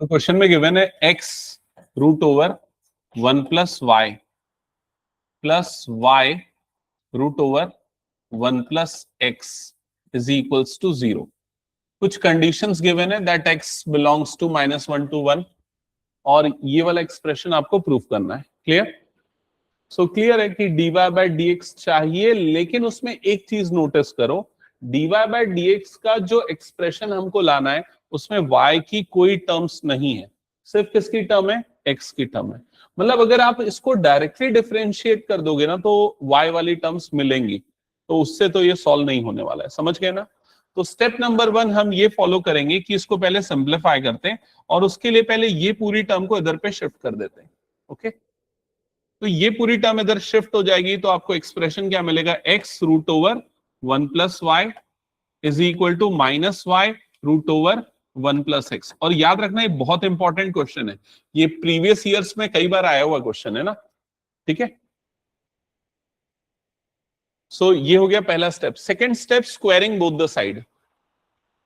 तो क्वेश्चन में गिवन है x root over 1 plus y root over 1 plus x is equals to 0। कुछ conditions given है that x belongs to -1 to 1 और ये वाला एक्सप्रेशन आपको प्रूफ करना है। क्लियर? सो क्लियर है कि dy बाय dx चाहिए, लेकिन उसमें एक चीज नोटिस करो, dy बाय dx का जो एक्सप्रेशन हमको लाना है उसमें y की कोई टर्म्स नहीं है, सिर्फ किसकी टर्म है? x की टर्म है। मतलब अगर आप इसको डायरेक्टली डिफरेंशिएट कर दोगे ना तो y वाली टर्म्स मिलेंगी, तो उससे तो ये सॉल्व नहीं होने वाला है। समझ गए ना? तो स्टेप नंबर 1 हम ये फॉलो करेंगे कि इसको पहले सिंप्लीफाई करते हैं और उसके लिए पहले ये पूरी टर्म को इधर पे शिफ्ट कर देते हैं। ओके, तो ये पूरी टर्म इधर शिफ्ट हो जाएगी, तो आपको एक्सप्रेशन क्या मिलेगा? x root over 1 plus Y is equal to minus Y root over 1 plus X. और याद रखना ये बहुत इंपॉर्टेंट क्वेश्चन है, ये प्रीवियस ईयर्स में कई बार आया हुआ क्वेश्चन है ना। ठीक है, सो ये हो गया पहला step. Second step, squaring both the side.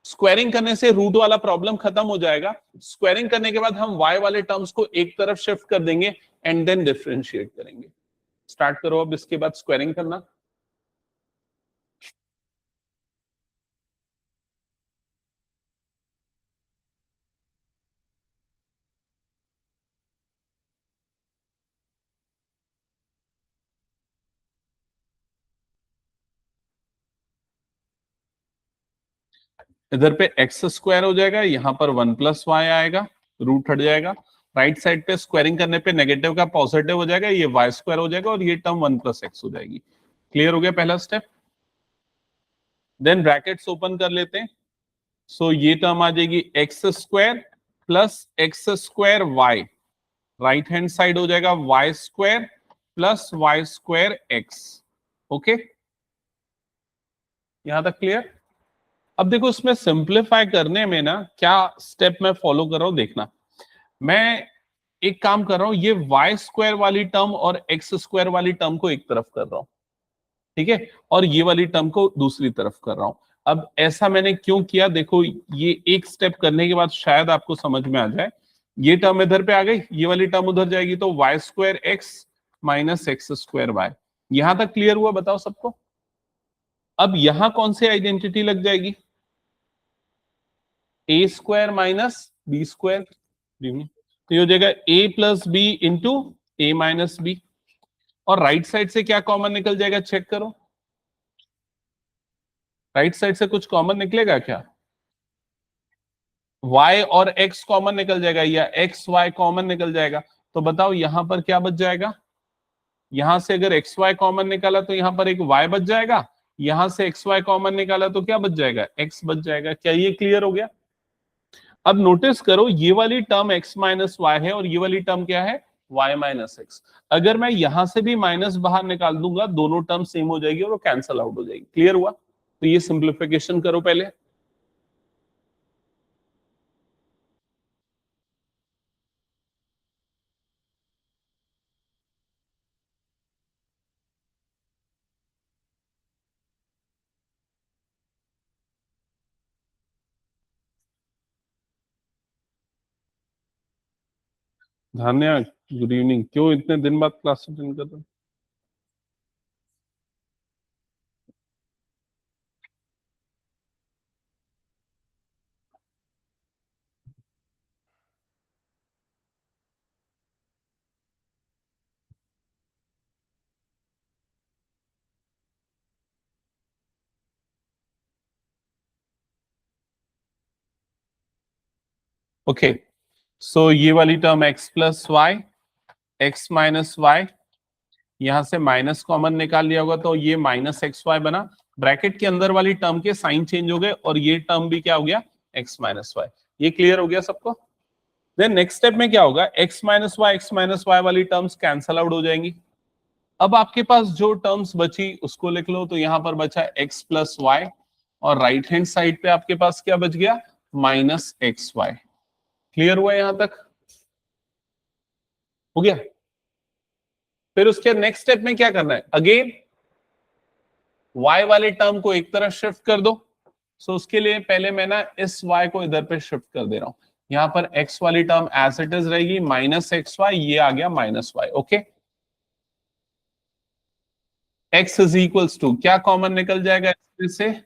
Squaring करने से रूट वाला प्रॉब्लम खत्म हो जाएगा। स्क्वायरिंग करने के बाद हम y वाले टर्म्स को एक तरफ शिफ्ट कर देंगे एंड देन डिफरेंशिएट करेंगे। स्टार्ट करो अब इसके बाद स्क्वायरिंग करना। इधर पे एक्स स्क्वायर हो जाएगा, यहां पर 1 प्लस वाई आएगा, रूट हट जाएगा। राइट साइड पे स्क्वायरिंग करने पे नेगेटिव का पॉजिटिव हो जाएगा, ये वाई स्क्वायर हो जाएगा और ये टर्म 1 प्लस एक्स हो जाएगी। क्लियर हो गया पहला स्टेप? देन ब्रैकेट्स ओपन कर लेते हैं। सो ये टर्म आ जाएगी X square plus X square Y, right hand side हो जाएगा Y square plus Y square X. Okay, यहां तक क्लियर? अब देखो इसमें सिंप्लीफाई करने में ना क्या स्टेप मैं फॉलो कर रहा हूं, देखना। मैं एक काम कर रहा हूं, ये वाई स्क्वायर वाली टर्म और एक्स स्क्वायर वाली टर्म को एक तरफ कर रहा हूं, ठीक है, और ये वाली टर्म को दूसरी तरफ कर रहा हूं। अब ऐसा मैंने क्यों किया, देखो ये एक स्टेप करने के बाद शायद आपको समझ में आ जाए। ये टर्म इधर पे आ गई, ये वाली टर्म उधर जाएगी, तो Y square X minus x square Y. यहां तक क्लियर हुआ? बताओ सबको। अब यहां कौन सी आइडेंटिटी लग जाएगी? ए स्क्वायर माइनस बी स्क्वायर। तो ये हो जाएगा ए प्लस बी इंटू ए माइनस बी। और राइट साइड से क्या कॉमन निकल जाएगा, चेक करो। राइट साइड से कुछ कॉमन निकलेगा क्या? y और x कॉमन निकल जाएगा या x y कॉमन निकल जाएगा। तो बताओ यहां पर क्या बच जाएगा? यहां से अगर एक्स वाई कॉमन निकाला तो यहां पर एक y बच जाएगा, यहां से एक्स वाई कॉमन निकाला तो क्या बच जाएगा? x बच जाएगा। क्या ये क्लियर हो गया? अब नोटिस करो, ये वाली टर्म x माइनस वाई है और ये वाली टर्म क्या है? y minus x. अगर मैं यहां से भी माइनस बाहर निकाल दूंगा, दोनों टर्म सेम हो जाएगी और वो कैंसल आउट हो जाएगी। क्लियर हुआ? तो ये सिंप्लीफिकेशन करो पहले। धान्या, गुड इवनिंग। क्यों इतने दिन बाद क्लास अटेंड कर रहे हो? ओके, सो ये वाली term x plus Y, X minus Y, यहां से माइनस कॉमन निकाल लिया होगा तो ये माइनस एक्स वाई बना। ब्रैकेट के अंदर वाली टर्म के साइन चेंज हो गए और ये टर्म भी क्या हो गया? x minus Y. ये क्लियर हो गया सबको? देन नेक्स्ट स्टेप में क्या होगा? एक्स माइनस वाई वाली टर्म्स कैंसल आउट हो जाएंगी। अब आपके पास जो टर्म्स बची उसको लिख लो। तो यहां पर बचा x प्लस वाई और राइट हैंड साइड पे आपके पास क्या बच गया? Minus X Y. क्लियर हुआ यहां तक? हो गया? फिर उसके नेक्स्ट स्टेप में क्या करना है? अगेन y वाले टर्म को एक तरफ शिफ्ट कर दो। सो उसके लिए पहले मैं ना इस y को इधर पे शिफ्ट कर दे रहा हूं। यहाँ पर x वाली टर्म एज इट इज रहेगी, माइनस एक्स वाई, ये आ गया minus Y. Okay, x is equals to, क्या कॉमन निकल जाएगा इसमें से,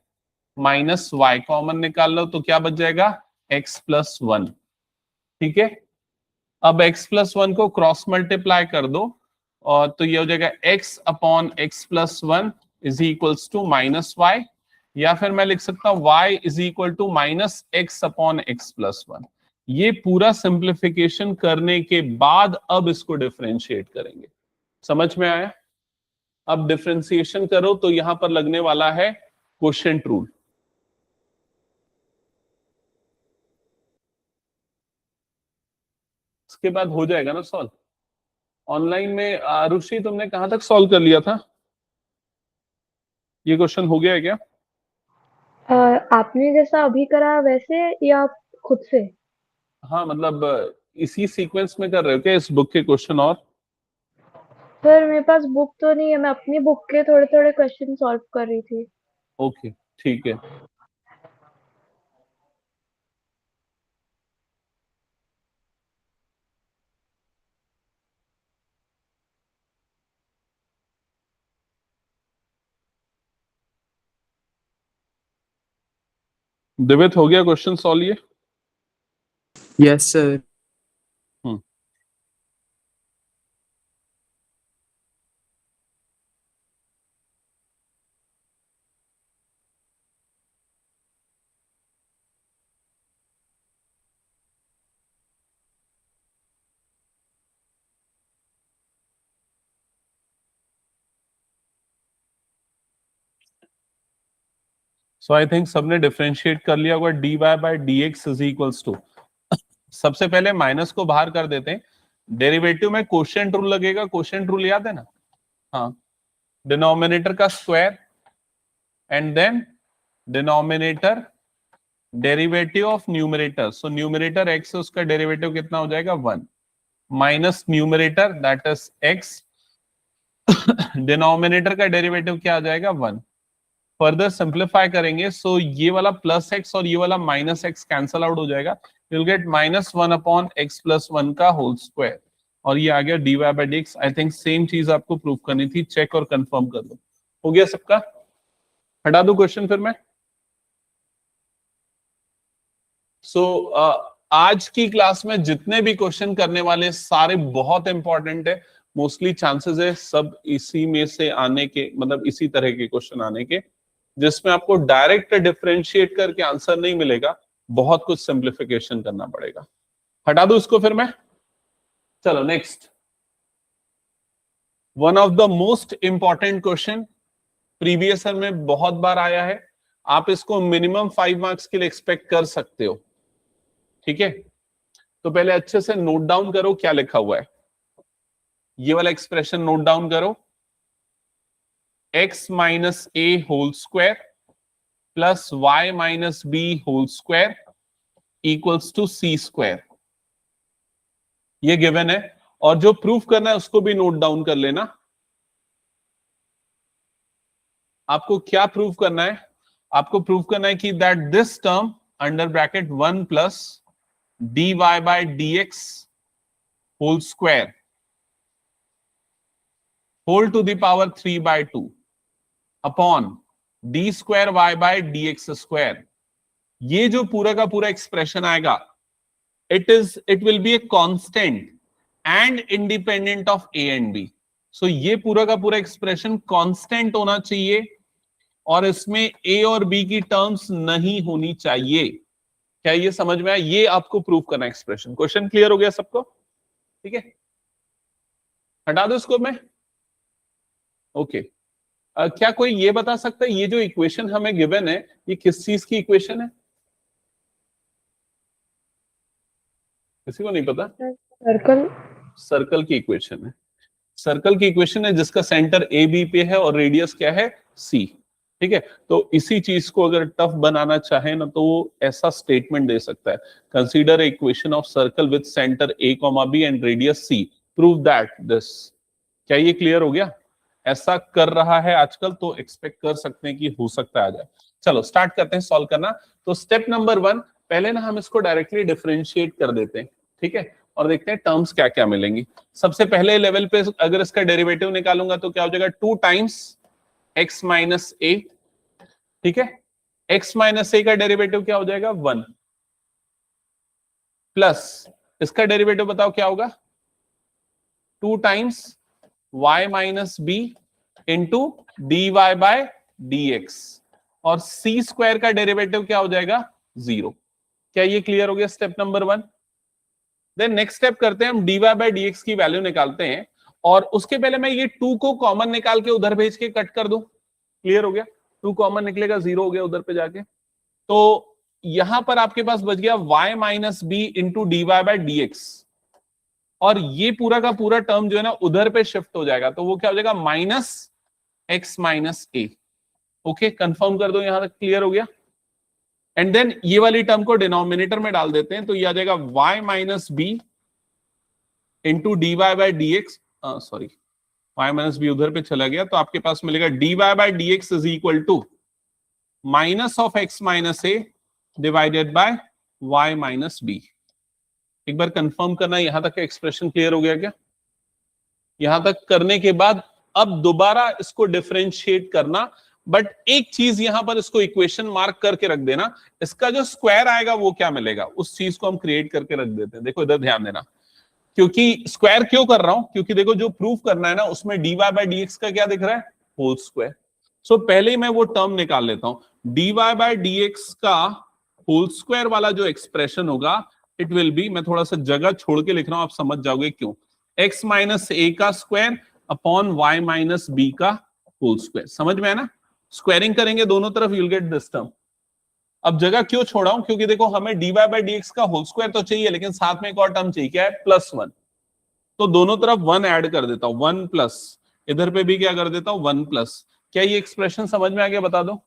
माइनस वाई कॉमन निकाल लो तो क्या बच जाएगा, x प्लस वन। ठीक है, अब x प्लस वन को क्रॉस मल्टीप्लाई कर दो और तो ये हो जाएगा x upon X plus one is equals to minus Y, या फिर मैं लिख सकता हूं y is equal to minus X upon X plus one. ये पूरा सिंप्लीफिकेशन करने के बाद अब इसको डिफरेंशिएट करेंगे। समझ में आया? अब डिफरेंशिएशन करो तो यहां पर लगने वाला है क्वोशिएंट रूल। इसके बाद हो जाएगा ना सॉल्व। ऑनलाइन में आरुषि तुमने कहां तक सॉल्व कर लिया था? ये क्वेश्चन हो गया है क्या? आपने जैसा अभी करा वैसे या खुद से? हाँ मतलब इसी सीक्वेंस में कर रहे हो क्या इस बुक के क्वेश्चन? और सर मेरे पास बुक तो नहीं है, मैं अपनी बुक के थोड़े थोड़े क्वेश्चन सॉल्व कर रही थी। ओके ठीक है। दिव्य हो गया क्वेश्चन सॉल्व ये? Yes sir. So I think सबने डिफरेंशिएट कर लिया होगा। dy by D x is equals to, सबसे पहले माइनस को बाहर कर देते हैं। डेरिवेटिव में क्वोशिएंट रूल लगेगा, क्वोशिएंट रूल याद है ना? हाँ, डिनोमिनेटर का square and then denominator derivative of numerator. So numerator x है, उसका डेरिवेटिव कितना हो जाएगा, 1 minus numerator that is x, denominator का डेरिवेटिव क्या आ जाएगा, 1। फर्दर सिंप्लीफाई करेंगे सो ये वाला प्लस एक्स और ये वाला माइनस एक्स कैंसल आउट हो जाएगा, you will get minus one upon X plus one का होल स्क्वायर, और ये आ गया dy by d x. I think same चीज आपको प्रूव करनी थी, चेक और कंफर्म कर दो। हो गया सबका? हटा दो क्वेश्चन फिर मैं। सो आज की क्लास में जितने भी क्वेश्चन करने वाले सारे बहुत इंपॉर्टेंट है। मोस्टली चांसेस है सब इसी में से आने के, मतलब इसी तरह के क्वेश्चन आने के, जिसमें आपको डायरेक्ट डिफरेंशिएट करके आंसर नहीं मिलेगा, बहुत कुछ सिंप्लीफिकेशन करना पड़ेगा। हटा दो इसको फिर मैं। चलो next, one of the most important question, previous year में बहुत बार आया है, आप इसको मिनिमम 5 मार्क्स के लिए एक्सपेक्ट कर सकते हो। ठीक है, तो पहले अच्छे से नोट डाउन करो क्या लिखा हुआ है। ये वाला एक्सप्रेशन नोट डाउन करो, x minus a whole square plus y minus b whole square equals to c square. ये गिवन है, और जो प्रूफ करना है उसको भी नोट डाउन कर लेना। आपको क्या प्रूफ करना है? आपको प्रूफ करना है कि that this term under bracket 1 plus dy by dx whole square whole to the power 3 by 2 upon D square Y by D x square, ये जो पूरा का पूरा एक्सप्रेशन आएगा, it will be a constant and independent of A and B. So ये पूरा का पूरा एक्सप्रेशन कांस्टेंट होना चाहिए और इसमें ए और बी की टर्म्स नहीं होनी चाहिए। क्या ये समझ में आया? ये आपको प्रूव करना एक्सप्रेशन। क्वेश्चन क्लियर हो गया सबको? ठीक है, हटा दो इसको मैं। ओके क्या कोई ये बता सकता है ये जो इक्वेशन हमें गिवन है ये किस चीज की इक्वेशन है? किसी को नहीं पता? सर्कल। सर्कल की इक्वेशन है। सर्कल की इक्वेशन है जिसका सेंटर ए बी पे है और रेडियस क्या है, सी। ठीक है, तो इसी चीज को अगर टफ बनाना चाहे ना तो वो ऐसा स्टेटमेंट दे सकता है, consider equation of circle with centre a comma b and radius c, prove that this. क्या ये क्लियर हो गया? ऐसा कर रहा है आजकल, तो एक्सपेक्ट कर सकते हैं कि हो सकता है आ जाए। चलो स्टार्ट करते हैं सॉल्व करना। तो स्टेप नंबर 1, पहले ना हम इसको डायरेक्टली डिफरेंशिएट कर देते हैं, ठीक है, और देखते हैं टर्म्स क्या क्या मिलेंगी। सबसे पहले लेवल पे अगर इसका डेरिवेटिव निकालूंगा तो क्या हो जाएगा, 2 टाइम्स x माइनस ए, ठीक है, x माइनस ए का डेरिवेटिव क्या हो जाएगा 1, प्लस इसका डेरिवेटिव बताओ क्या होगा, 2 times y minus b into d y by D x, और c स्क्वायर का डेरिवेटिव क्या हो जाएगा 0। क्या ये क्लियर हो गया step number 1? Then next step करते हैं हम, dy बाय dx की वैल्यू निकालते हैं, और उसके पहले मैं ये 2 को कॉमन निकाल के उधर भेज के कट कर दूं। क्लियर हो गया, 2 कॉमन निकलेगा 0 हो गया उधर पे जाके, तो यहां पर आपके पास बच गया y minus b into d y by D x, और ये पूरा का पूरा टर्म जो है ना उधर पे शिफ्ट हो जाएगा, तो वो क्या हो जाएगा माइनस x माइनस ए। ओके, कंफर्म कर दो, यहां तक क्लियर हो गया। एंड देन ये वाली टर्म को डिनोमिनेटर में डाल देते हैं, तो ये आ जाएगा y minus b into d y by D x, sorry y minus b उधर पे चला गया, तो आपके पास मिलेगा d y by D x is equal to minus of x minus a divided by y minus b. एक बार कंफर्म करना, यहां तक का एक्सप्रेशन क्लियर हो गया क्या? यहां तक करने के बाद अब दोबारा इसको डिफरेंशिएट करना, बट एक चीज यहां पर इसको इक्वेशन मार्क करके रख देना, इसका जो स्क्वायर आएगा वो क्या मिलेगा, उस चीज को हम क्रिएट करके रख देते हैं। देखो इधर ध्यान देना, क्योंकि स्क्वायर क्यों कर रहा हूं, क्योंकि देखो जो प्रूफ करना है ना उसमें dy बाय dx का क्या दिख रहा है, होल स्क्वायर। सो पहले मैं वो टर्म निकाल लेता हूं, dy बाय dx का होल स्क्वायर वाला जो एक्सप्रेशन होगा, इट विल बी, मैं थोड़ा सा जगह छोड़ के लिख रहा हूं, आप समझ जाओगे क्यों, x माइनस ए का square upon y minus B का होल स्क्वायर। समझ में है ना, स्क्वायरिंग करेंगे दोनों तरफ, यूल गेट दिस टर्म। अब जगह क्यों छोड़ा हूं, क्योंकि देखो हमें dy बाय dx का होल स्क्वायर तो चाहिए, लेकिन साथ में एक और टर्म चाहिए, क्या है, +1, तो दोनों तरफ 1 ऐड कर देता हूं, 1 प्लस, इधर पे भी क्या कर देता हूं 1 प्लस। क्या ये एक्सप्रेशन समझ में आ गया, बता दो।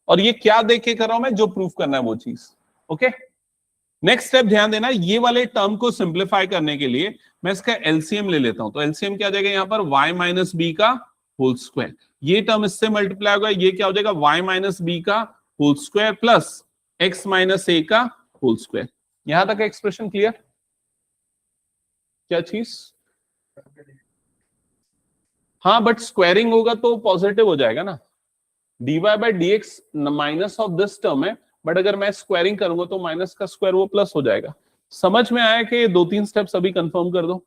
और ये क्या देख के कर रहा हूं मैं, जो प्रूफ करना है वो चीज। ओके, नेक्स्ट स्टेप ध्यान देना, ये वाले टर्म को सिंप्लीफाई करने के लिए मैं इसका एलसीएम ले लेता हूं, तो एलसीएम क्या आ जाएगा यहाँ पर, y माइनस बी का होल स्क्वायर, ये टर्म इससे मल्टीप्लाई होगा, ये क्या हो जाएगा y माइनस बी का whole square plus x minus ए का होल स्क्वायर। यहां तक एक्सप्रेशन क्लियर? क्या चीज? हाँ, बट स्क्वायरिंग होगा तो पॉजिटिव हो जाएगा ना, dy by dx minus of this term है, बट अगर मैं स्क्वायरिंग करूंगा तो माइनस का स्क्वायर वो प्लस हो जाएगा। समझ में आया कि ये 2-3 स्टेप्स अभी कंफर्म कर दो।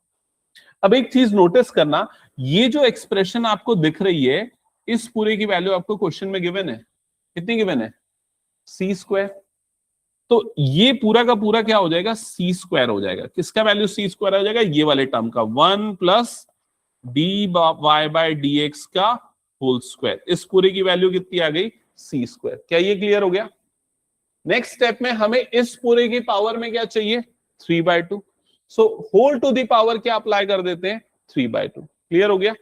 अब एक चीज नोटिस करना, ये जो एक्सप्रेशन आपको दिख रही है, इस पूरे की वैल्यू आपको क्वेश्चन में गिवन है, कितनी गिवन है, सी स्क्वायर, तो ये पूरा का पूरा क्या हो जाएगा, सी स्क्वायर हो जाएगा। किसका वैल्यू सी स्क्वायर हो जाएगा, ये वाले टर्म का, 1 plus d y by D x का होल स्क्वायर, इस पूरे की वैल्यू कितनी आ गई, सी स्क्वायर। क्या ये क्लियर हो गया? नेक्स्ट स्टेप में हमें इस पूरे की पावर में क्या चाहिए, 3/2, so whole to the power क्या अप्लाई कर देते हैं, 3/2। क्लियर हो गया?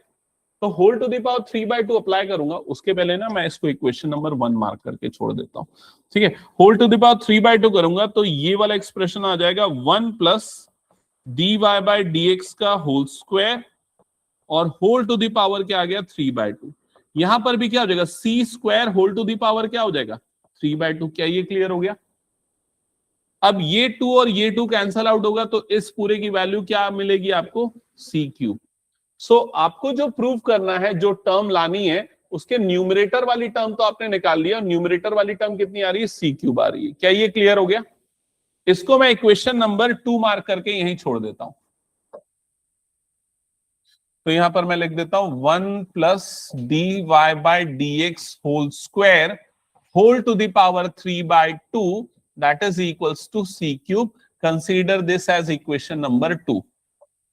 तो whole to the power 3/2 apply करूंगा, उसके पहले ना मैं इसको इक्वेशन नंबर 1 मार्क करके छोड़ देता हूं, ठीक है। होल टू द पावर 3/2 करूंगा तो ये वाला एक्सप्रेशन आ जाएगा 1 plus d y by D x का होल स्क्वायर, और होल टू द पावर क्या आ गया, 3/2। यहां पर भी क्या हो जाएगा, सी square whole to the power क्या हो जाएगा, 3/2। क्या ये क्लियर हो गया? अब ये 2 और ये 2 कैंसल आउट होगा, तो इस पूरे की वैल्यू क्या मिलेगी आपको, सी क्यूब। सो आपको जो प्रूव करना है, जो टर्म लानी है, उसके न्यूमरेटर वाली टर्म तो आपने निकाल लिया, न्यूमरेटर वाली टर्म कितनी आ रही है, सी क्यूब आ रही है। क्या ये क्लियर हो गया? इसको मैं इक्वेशन नंबर 2 मार्क करके यहीं छोड़ देता हूं, तो यहां पर मैं लिख देता हूं 1 plus d y by D x whole square whole to the power 3/2 that is equals to c cube. Consider this as equation number 2।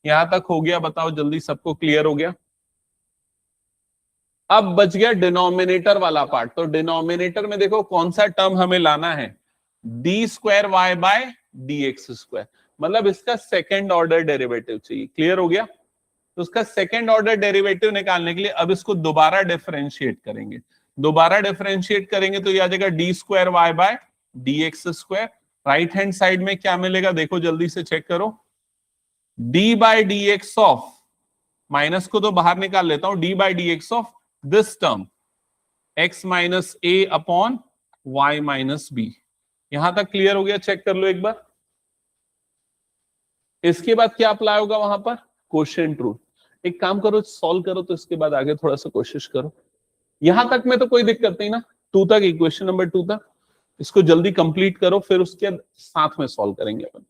यहां तक हो गया? बताओ जल्दी, सबको क्लियर हो गया? अब बच गया डिनोमिनेटर वाला पार्ट, तो डिनोमिनेटर में देखो कौन सा टर्म हमें लाना है, d square Y by D x square, मतलब इसका सेकेंड ऑर्डर डेरिवेटिव चाहिए। क्लियर हो गया? तो उसका सेकेंड ऑर्डर डेरिवेटिव निकालने के लिए अब इसको दोबारा डिफरेंशिएट करेंगे, दोबारा डिफरेंशिएट करेंगे तो ये आ जाएगा d square Y by D x square. Right hand side में क्या मिलेगा, देखो जल्दी से चेक करो, d by d x of, minus को तो बाहर निकाल लेता हूं, d by d x of this term x minus a upon y minus b. यहां तक क्लियर हो गया? चेक कर लो एक बार। इसके बाद क्या अप्लाई होगा वहां पर? Quotient rule. एक काम करो, सॉल्व करो, तो इसके बाद आगे थोड़ा सा कोशिश करो। यहां तक में तो कोई दिक्कत नहीं ना, 2 तक, इक्वेशन नंबर 2 तक। इसको जल्दी कंप्लीट करो, फिर उसके साथ में सॉल्व करेंगे अपन।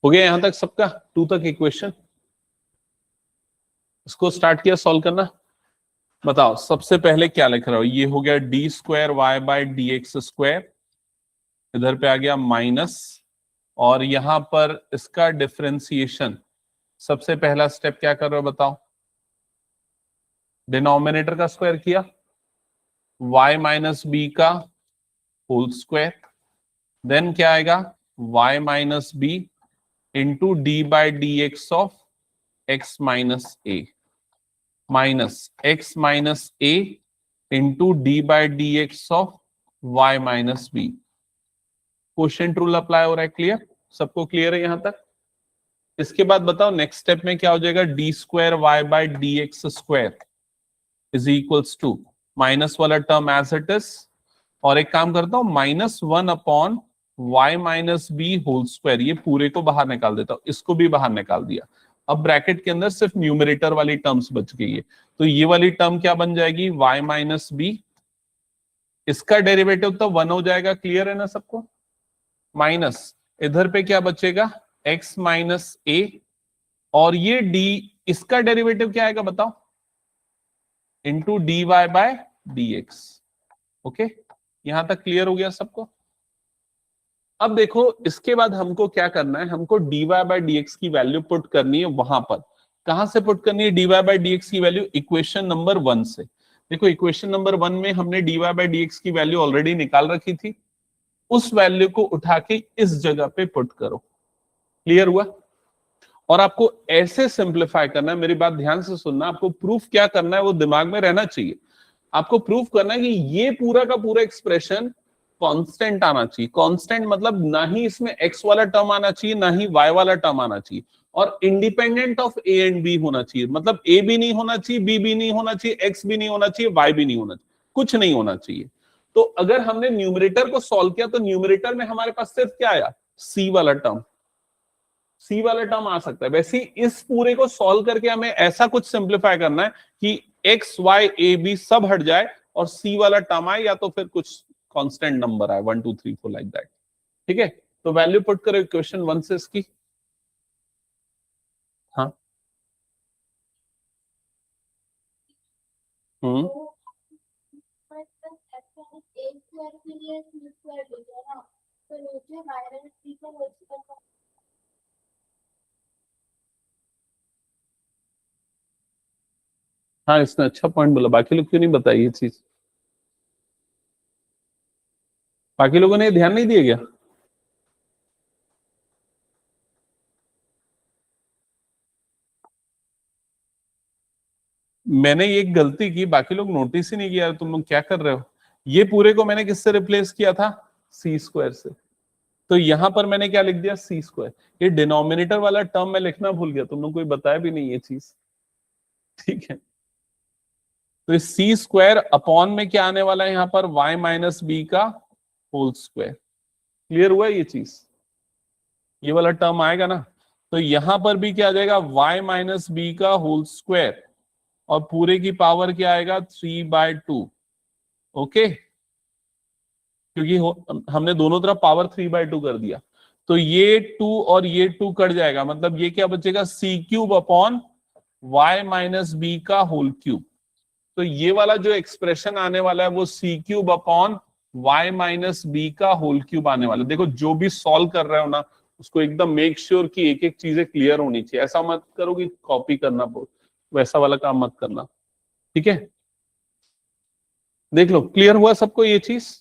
हो गया यहां तक सबका? 2 तक इक्वेशन। इसको स्टार्ट किया सॉल्व करना। बताओ सबसे पहले क्या लिख रहा हो? ये हो गया d square Y by D x square, इधर पे आ गया माइनस, और यहां पर इसका डिफरेंशिएशन। सबसे पहला स्टेप क्या कर रहे हो बताओ? डिनोमिनेटर का स्क्वायर किया, y माइनस बी का होल स्क्वायर, देन क्या आएगा? y minus b into d by d x of x minus a, minus x minus a into d by d x of y minus b. Quotient rule apply हो रहा है। Clear? सबको clear है यहां तक? इसके बाद बताओ नेक्स्ट स्टेप में क्या हो जाएगा? D square y by d x square is equals to minus वाला टर्म एज इट इज, और एक काम करता हूं, -1 upon y minus b whole square, ये पूरे को बाहर निकाल देता हूं, इसको भी बाहर निकाल दिया। अब ब्रैकेट के अंदर सिर्फ न्यूमरेटर वाली टर्म्स बच गई है, तो ये वाली टर्म क्या बन जाएगी? y माइनस बी, इसका डेरिवेटिव तो 1 हो जाएगा। क्लियर है ना सबको? माइनस इधर पे क्या बचेगा? x माइनस ए, और ये d, इसका डेरिवेटिव क्या आएगा बताओ? Into d y by D x. Okay, यहां तक क्लियर हो गया सबको? अब देखो इसके बाद हमको क्या करना है, हमको dy बाय डी एक्स की वैल्यू पुट करनी है वहां पर। कहां से पुट करनी है dy बाय डी एक्स की वैल्यू? इक्वेशन नंबर 1 से। देखो इक्वेशन नंबर 1 में हमने dy बाय डी एक्स की वैल्यू ऑलरेडी निकाल रखी थी, उस वैल्यू को उठा के इस जगह पे पुट करो। क्लियर हुआ? और आपको ऐसे सिंप्लीफाई करना है, मेरी बात ध्यान से सुनना, आपको प्रूफ क्या करना है वो दिमाग में रहना चाहिए। आपको प्रूफ करना है कि ये पूरा का पूरा एक्सप्रेशन कांस्टेंट आना चाहिए। कांस्टेंट मतलब ना ही इसमें x वाला टर्म आना चाहिए, ना ही y वाला टर्म आना चाहिए, और independent of a and b होना चाहिए। मतलब a भी नहीं होना चाहिए, b भी नहीं होना चाहिए, x भी नहीं होना चाहिए, y भी नहीं होना चाहिए, कुछ नहीं होना चाहिए। तो अगर हमने न्यूमरेटर को सॉल्व किया तो न्यूमरेटर में हमारे पास सिर्फ क्या आया? c वाला टर्म, सी वाला टर्म आ सकता है। वैसे ही इस पूरे को सॉल्व करके हमें ऐसा कुछ सिंप्लीफाई करना है कि एक्स वाई ए बी सब हट जाए और सी वाला टर्म आए, या तो फिर कुछ कांस्टेंट नंबर आए, 1 2 3 4 लाइक दैट। ठीक है, तो वैल्यू पुट करो इक्वेशन 1 से इसकी। हाँ, हम्म, हाँ इसने अच्छा पॉइंट बोला। बाकी लोग क्यों नहीं बताई ये चीज? बाकी लोगों ने ध्यान नहीं दिया क्या? मैंने ये गलती की, बाकी लोग नोटिस ही नहीं किया। तुम लोग क्या कर रहे हो? ये पूरे को मैंने किससे रिप्लेस किया था? सी स्क्वायर से। तो यहां पर मैंने क्या लिख दिया? सी स्क्वायर। ये डिनोमिनेटर वाला टर्म मैं लिखना भूल गया, तुम लोग कोई बताया भी नहीं ये चीज। ठीक है, तो इस सी स्क्वायर अपॉन में क्या आने वाला है यहाँ पर, y माइनस बी का होल स्क्वायर। क्लियर हुआ ये चीज, ये वाला टर्म आएगा ना, तो यहां पर भी क्या आ जाएगा, y माइनस बी का होल स्क्वायर, और पूरे की पावर क्या आएगा, 3/2। ओके, क्योंकि हमने दोनों तरफ पावर 3/2 कर दिया, तो ये 2 और ये 2 कट जाएगा, मतलब ये क्या बचेगा, c cube upon y minus B का होल क्यूब। तो ये वाला जो एक्सप्रेशन आने वाला है वो c cube upon y minus B का होल क्यूब आने वाला है। देखो जो भी सॉल्व कर रहे हो ना, उसको एकदम मेक श्योर कि एक एक चीजें क्लियर होनी चाहिए। ऐसा मत करो कि कॉपी करना, वैसा वाला काम मत करना, ठीक है। देख लो क्लियर हुआ सबको ये चीज।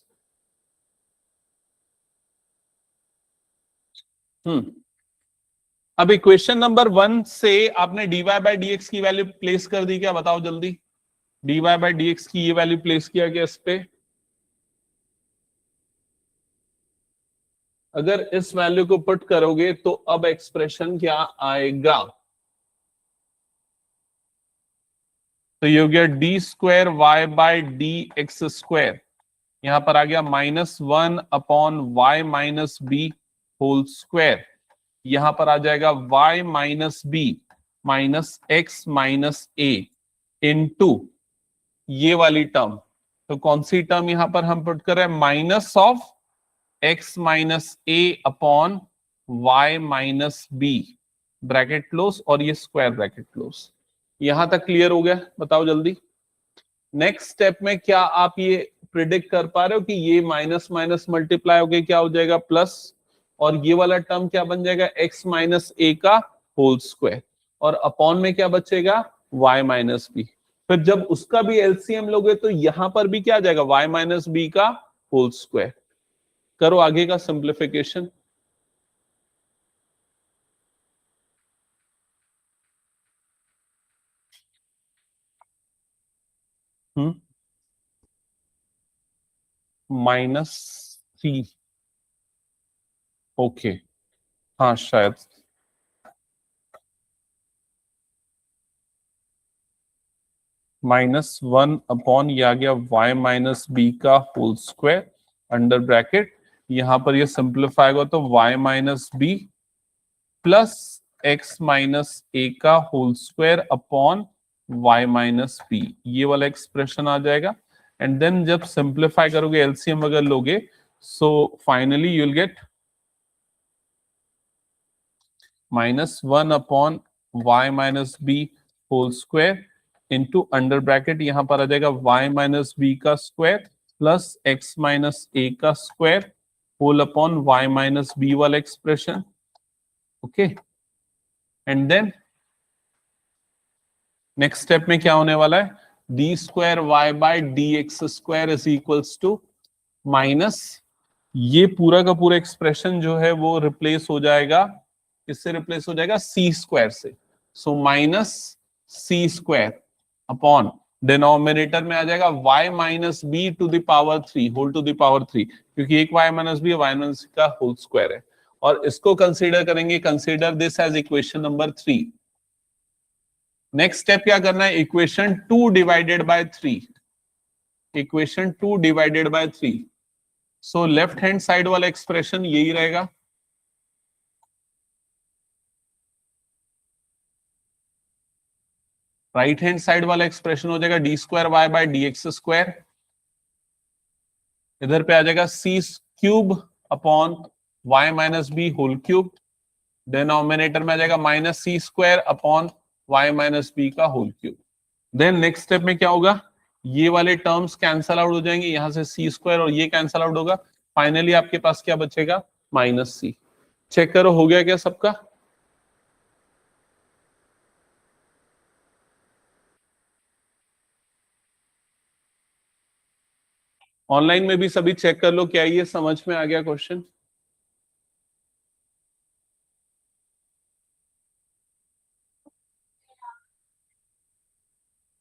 अब इक्वेशन नंबर 1 से आपने dy बाई डी एक्स की वैल्यू प्लेस कर दी क्या, बताओ जल्दी। dy बाई डी एक्स की ये वैल्यू प्लेस किया गया इस पे। अगर इस वैल्यू को पुट करोगे तो अब एक्सप्रेशन क्या आएगा, तो ये हो गया d square y by d x square, यहां पर आ गया -1 upon y minus b whole square, यहां पर आ जाएगा y minus b minus x minus a into ये वाली टर्म। तो कौन सी टर्म यहां पर हम पुट कर रहे हैं, minus of x minus a upon y minus b, bracket close, और ये स्क्वायर ब्रैकेट क्लोज। यहां तक क्लियर हो गया, बताओ जल्दी। नेक्स्ट स्टेप में क्या आप ये प्रिडिक्ट कर पा रहे हो कि ये माइनस माइनस मल्टीप्लाई होके क्या हो जाएगा, प्लस, और ये वाला टर्म क्या बन जाएगा, x माइनस ए का होल स्क्वायर, और अपॉन में क्या बचेगा, y माइनस बी। फिर जब उसका भी एलसीएम लोगे तो यहां पर भी क्या आ जाएगा, y माइनस बी का होल स्क्वायर। करो आगे का सिंप्लीफिकेशन। -3, ओके, हाँ शायद -1 अपॉन ये आ गया y माइनस बी का होल स्क्वायर अंडर ब्रैकेट, यहां पर ये सिंप्लीफाई होगा तो y minus b plus x minus ए का whole square upon y minus b, ये वाला एक्सप्रेशन आ जाएगा। एंड देन जब सिंप्लीफाई करोगे, एलसीएम अगर लोगे, so finally you will get -1 upon y minus b whole square into under bracket, यहां पर आ जाएगा y माइनस बी का स्क्वायर प्लस एक्स माइनस ए का square whole upon y minus b वाला expression. Okay, and then next step में क्या होने वाला है, d square y by d x square is equals to minus, ये पूरा का पूरा एक्सप्रेशन जो है वो रिप्लेस हो जाएगा, किससे रिप्लेस हो जाएगा, सी स्क्वायर से। So minus c square upon denominator में आ जाएगा y minus b to the power 3 whole to the power 3, क्योंकि एक y minus b y minus का होल स्क्वायर है। और इसको कंसीडर करेंगे, consider this as equation number 3। Next step क्या करना है, equation 2 divided by 3, equation 2 divided by 3। So left hand side वाला एक्सप्रेशन यही रहेगा, राइट हैंड साइड वाला एक्सप्रेशन हो जाएगा d square Y by D x square, इधर पे आ जाएगा c cube upon y minus b whole cube, denominator में आ जाएगा minus c square upon y minus B का whole cube. Then next step में क्या होगा, ये वाले टर्म्स कैंसल आउट हो जाएंगे, यहां से सी स्क्वायर और ये कैंसल आउट होगा, फाइनली आपके पास क्या बचेगा, माइनस सी। चेक करो हो गया क्या सबका। ऑनलाइन में भी सभी चेक कर लो, क्या ये समझ में आ गया क्वेश्चन।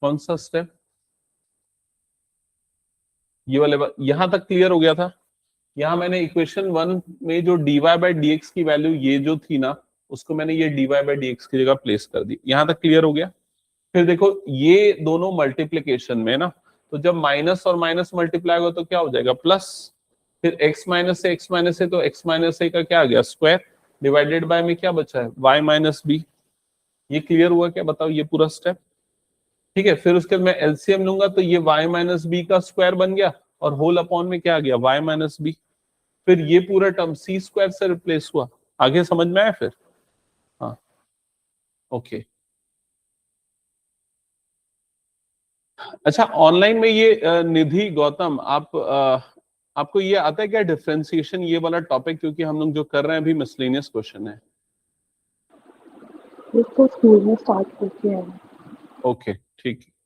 कौन सा स्टेप, ये वाले यहां तक क्लियर हो गया था। यहां मैंने इक्वेशन 1 में जो dy बाई डी एक्स की वैल्यू ये जो थी ना, उसको मैंने ये dy बाई डी एक्स की जगह प्लेस कर दी। यहां तक क्लियर हो गया। फिर देखो ये दोनों मल्टीप्लीकेशन में ना, तो जब माइनस और माइनस मल्टीप्लाई होगा तो क्या हो जाएगा प्लस, फिर x माइनस से तो x माइनस ए का क्या आ गया स्क्वायर, डिवाइडेड बाय में क्या बचा है y माइनस बी। ये क्लियर हुआ क्या, बताओ ये पूरा स्टेप। ठीक है, फिर उसके बाद मैं एलसीएम लूंगा तो ये y माइनस बी का स्क्वायर बन गया और होल अपॉन में क्या आ गया y माइनस बी। फिर ये पूरा टर्म सी स्क्वायर से रिप्लेस हुआ। आगे समझ में आया फिर। हाँ ओके। अच्छा ऑनलाइन में ये निधि गौतम आप आपको ये आता है क्या डिफरेंशिएशन ये वाला टॉपिक, क्योंकि हम लोग जो कर रहे हैं अभी मिसलेनियस क्वेश्चन है। इसको स्कूल में स्टार्ट करके आए। ओके ठीक है।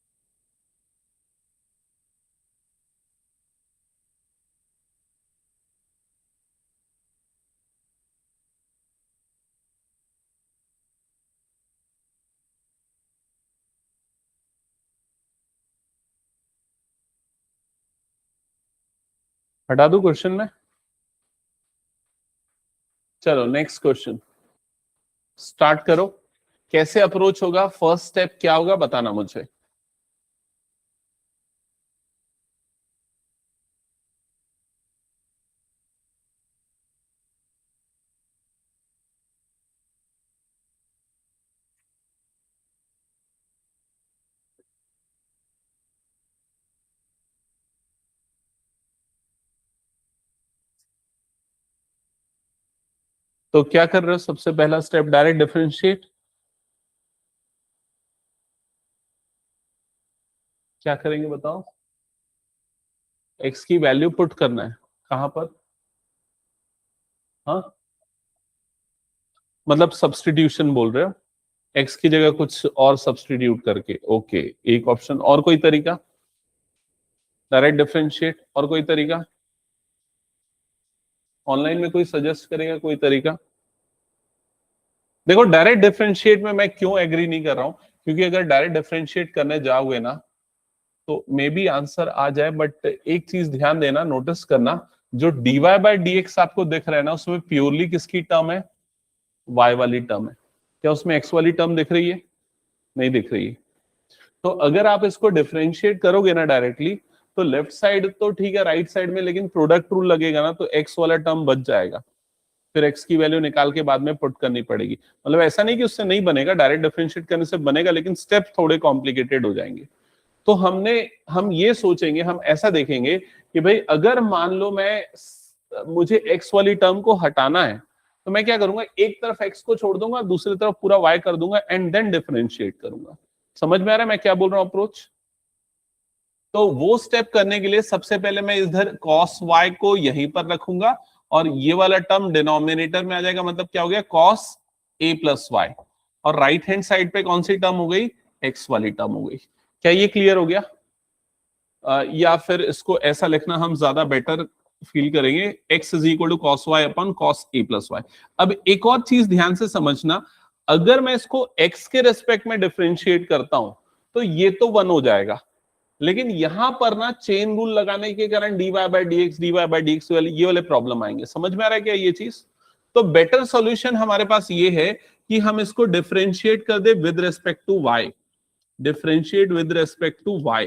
हटा दूं क्वेश्चन में। चलो नेक्स्ट क्वेश्चन स्टार्ट करो। कैसे अप्रोच होगा, फर्स्ट स्टेप क्या होगा बताना मुझे। तो क्या कर रहे हो, सबसे पहला स्टेप डायरेक्ट डिफरेंशिएट। क्या करेंगे बताओ, एक्स की वैल्यू पुट करना है कहां पर। हाँ मतलब सब्सटीट्यूशन बोल रहे हो, एक्स की जगह कुछ और सब्सटीट्यूट करके। ओके एक ऑप्शन, और कोई तरीका डायरेक्ट डिफरेंशिएट, और कोई तरीका ऑनलाइन में कोई सजेस्ट करेगा कोई तरीका। देखो डायरेक्ट डिफरेंशिएट में मैं क्यों एग्री नहीं कर रहा हूं, क्योंकि अगर डायरेक्ट डिफरेंशिएट करने जाओगे ना तो मे बी आंसर आ जाए, बट एक चीज ध्यान देना नोटिस करना, जो dy बाय डी एक्स आपको दिख रहा है ना उसमें प्योरली किसकी टर्म है, y वाली टर्म है। क्या उसमें x वाली टर्म दिख रही है, नहीं दिख रही है। तो अगर आप इसको डिफरेंशिएट करोगे ना डायरेक्टली तो लेफ्ट साइड तो ठीक है राइट साइड में, लेकिन प्रोडक्ट रूल लगेगा ना तो x वाला टर्म बच जाएगा, फिर x की वैल्यू निकाल के बाद में पुट करनी पड़ेगी। मतलब ऐसा नहीं कि उससे नहीं बनेगा, डायरेक्ट डिफरेंशिएट करने से बनेगा, लेकिन स्टेप थोड़े कॉम्प्लिकेटेड हो जाएंगे। तो हम ये सोचेंगे, हम ऐसा देखेंगे कि भाई अगर मान लो मुझे x वाली टर्म को हटाना है तो मैं क्या करूंगा, एक तरफ x को छोड़ दूंगा दूसरी तरफ पूरा y कर दूंगा एंड देन डिफरेंशिएट करूंगा। समझ में आ रहा है मैं क्या बोल रहा हूं अप्रोच। तो वो स्टेप करने के लिए सबसे पहले मैं इधर cos y को यहीं पर रखूंगा और ये वाला टर्म डिनोमिनेटर में आ जाएगा, मतलब क्या हो गया cos a प्लस वाई, और राइट हैंड साइड पे कौन सी टर्म हो गई, x वाली टर्म हो गई। क्या ये क्लियर हो गया। या फिर इसको ऐसा लिखना हम ज्यादा बेटर फील करेंगे, x is equal to cos y upon cos a plus y. अब एक और चीज ध्यान से समझना, अगर मैं इसको x के रेस्पेक्ट में डिफरेंशिएट करता हूं तो ये तो 1 हो जाएगा, लेकिन यहां पर ना चेन रूल लगाने के कारण dy बाय डी एक्स वाले ये वाले प्रॉब्लम आएंगे। समझ में आ रहा है क्या ये चीज। तो बेटर सॉल्यूशन हमारे पास ये है कि हम इसको डिफरेंशिएट कर दे with respect to y, differentiate with respect to y।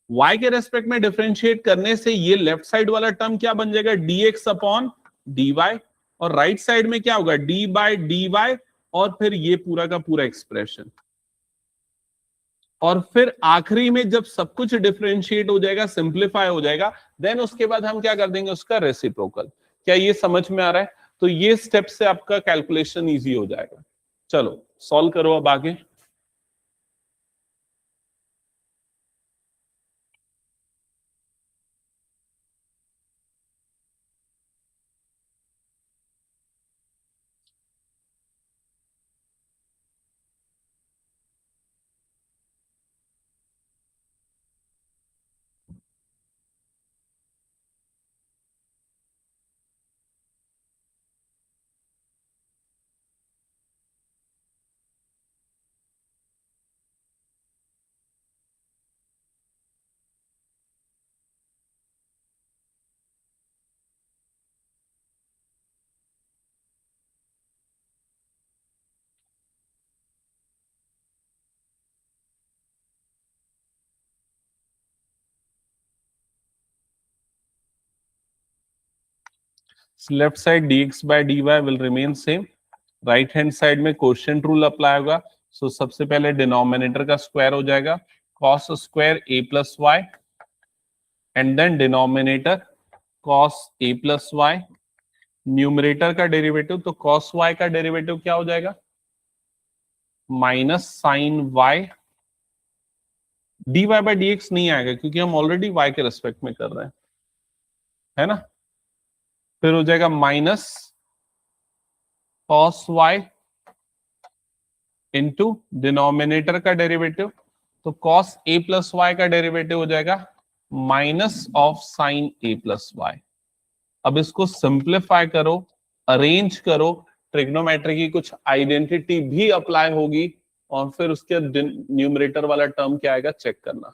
y के रेस्पेक्ट में डिफरेंशिएट करने से ये लेफ्ट साइड वाला टर्म क्या बन जाएगा, dx अपॉन dy, और राइट साइड में क्या होगा d बाय डी वाई, और फिर ये पूरा का पूरा एक्सप्रेशन। और फिर आखिरी में जब सब कुछ डिफरेंशिएट हो जाएगा, सिंप्लीफाई हो जाएगा, देन उसके बाद हम क्या कर देंगे उसका रेसिप्रोकल। क्या ये समझ में आ रहा है। तो ये स्टेप से आपका कैलकुलेशन इजी हो जाएगा। चलो सॉल्व करो अब आगे। Left side dx by dy will remain same. Right hand side में कोशेंट रूल अप्लाई होगा. सो सबसे पहले डिनोमिनेटर का स्क्वायर हो जाएगा cos square a plus y and then denominator cos a plus y. Numerator का डेरिवेटिव, तो cos y का डेरिवेटिव क्या हो जाएगा? Minus sine y. dy by dx नहीं आएगा क्योंकि हम ऑलरेडी y के रेस्पेक्ट में कर रहे हैं, है ना. फिर हो जाएगा minus cos y into denominator का डेरिवेटिव, तो cos a प्लस वाई का डेरिवेटिव हो जाएगा minus of sine a plus y. अब इसको सिंप्लीफाई करो, अरेंज करो, ट्रिग्नोमेट्री की कुछ आइडेंटिटी भी अप्लाई होगी और फिर उसके न्यूमरेटर वाला टर्म क्या आएगा चेक करना.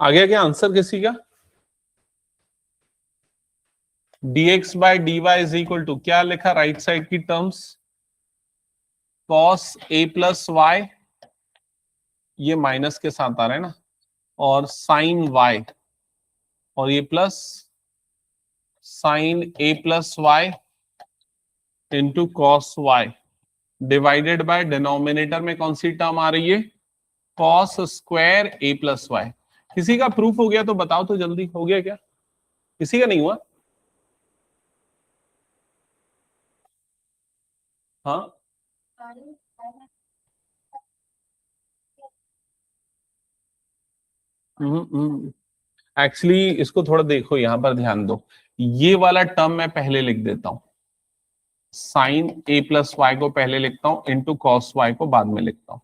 आ गया क्या आंसर किसी का? dx by dy is equal to क्या लिखा राइट साइड की terms? cos a plus y, ये माइनस के साथ आ रहा है ना, और साइन y, और ये plus sine a plus y into cos y divided by denominator में कौन सी टर्म आ रही है? cos square a plus y. किसी का प्रूफ हो गया तो बताओ तो जल्दी. हो गया क्या? किसी का नहीं हुआ? हाँ, एक्चुअली इसको थोड़ा देखो, यहां पर ध्यान दो. ये वाला टर्म मैं पहले लिख देता हूं, साइन a प्लस वाई को पहले लिखता हूं, इंटू कॉस वाई को बाद में लिखता हूं.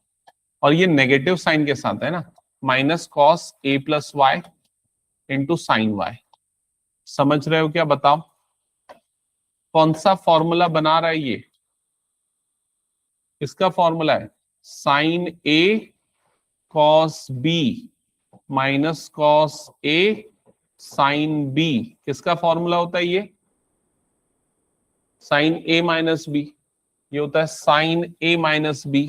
और ये नेगेटिव साइन के साथ है ना, minus cos a plus y into sine y. समझ रहे हो क्या? बताओ कौन सा फॉर्मूला बना रहा है ये? इसका फॉर्मूला है sine a cos b minus cos a sine b. किसका फॉर्मूला होता है ये? Sine a minus b. ये होता है साइन a माइनस b.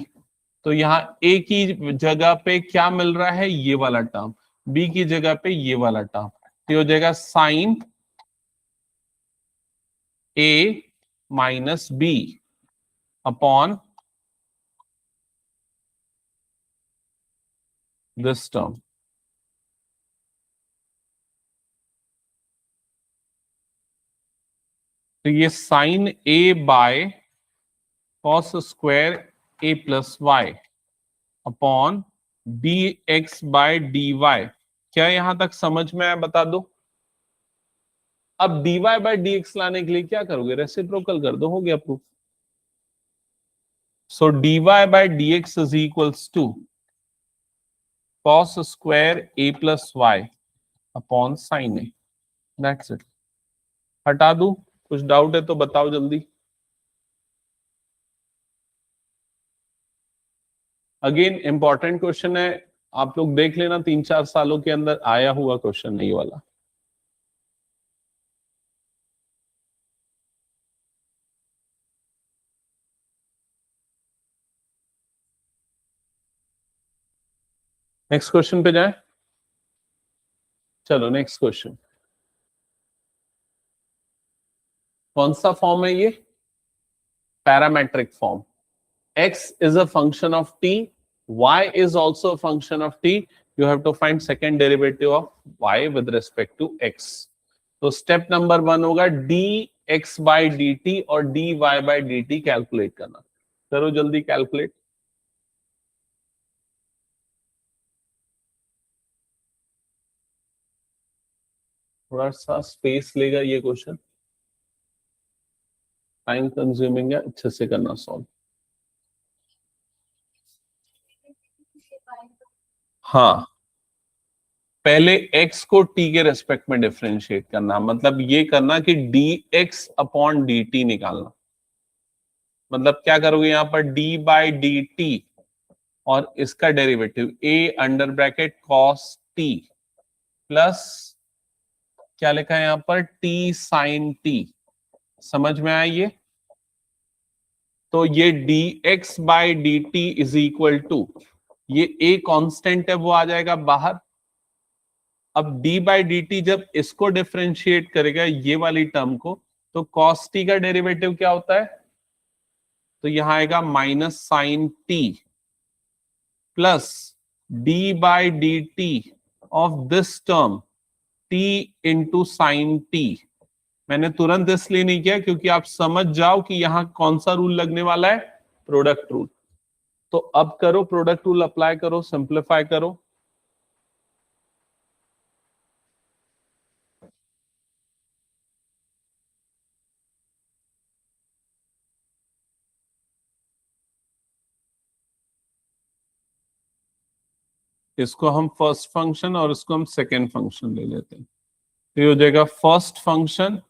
तो यहाँ a की जगह पे क्या मिल रहा है? ये वाला टर्म. b की जगह पे ये वाला टर्म. तो हो जाएगा sine a minus b upon this term. तो ये sine a by cos square a plus y upon d x by d y. क्या यहां तक समझ में आया? बता दो. अब dy बाय डी एक्स लाने के लिए क्या करोगे? रेसिप्रोकल कर दो, हो गया proof. So dy by D x is equals to cos square a plus y upon sine a. That's it. हटा दूं? कुछ डाउट है तो बताओ जल्दी. अगेन इंपॉर्टेंट क्वेश्चन है, आप लोग देख लेना, 3-4 सालों के अंदर आया हुआ क्वेश्चन नहीं वाला. नेक्स्ट क्वेश्चन पे जाए. चलो नेक्स्ट क्वेश्चन. कौन सा फॉर्म है ये? Parametric form. X is a function of t, y is also a function of t. You have to find second derivative of y with respect to x. तो step number 1 होगा dx by dt और dy by dt calculate करना. करो जल्दी calculate. थोड़ा सा space लेगा ये क्वेश्चन, टाइम कंज्यूमिंग है, अच्छे से करना सॉल्व. हाँ, पहले x को t के रेस्पेक्ट में डिफरेंशिएट करना, मतलब ये करना कि dx अपॉन dt निकालना. मतलब क्या करोगे यहां पर d बाई dt और इसका derivative a under bracket cos t plus क्या लिखा है यहां पर t sin t. समझ में आया ये? तो ये dx by dt is equal to, ये a कांस्टेंट है वो आ जाएगा बाहर. अब d बाई डी टी जब इसको डिफरेंशिएट करेगा ये वाली टर्म को, तो cos t का डेरिवेटिव क्या होता है? तो यहां आएगा minus sine t plus d by d t of this term t into sine t. मैंने तुरंत इसलिए नहीं किया क्योंकि आप समझ जाओ कि यहां कौन सा रूल लगने वाला है, प्रोडक्ट रूल. तो अब करो प्रोडक्ट रूल अप्लाई करो, सिंप्लीफाई करो. इसको हम फर्स्ट फंक्शन और इसको हम सेकेंड फंक्शन ले लेते हैं. तो ये हो जाएगा फर्स्ट फंक्शन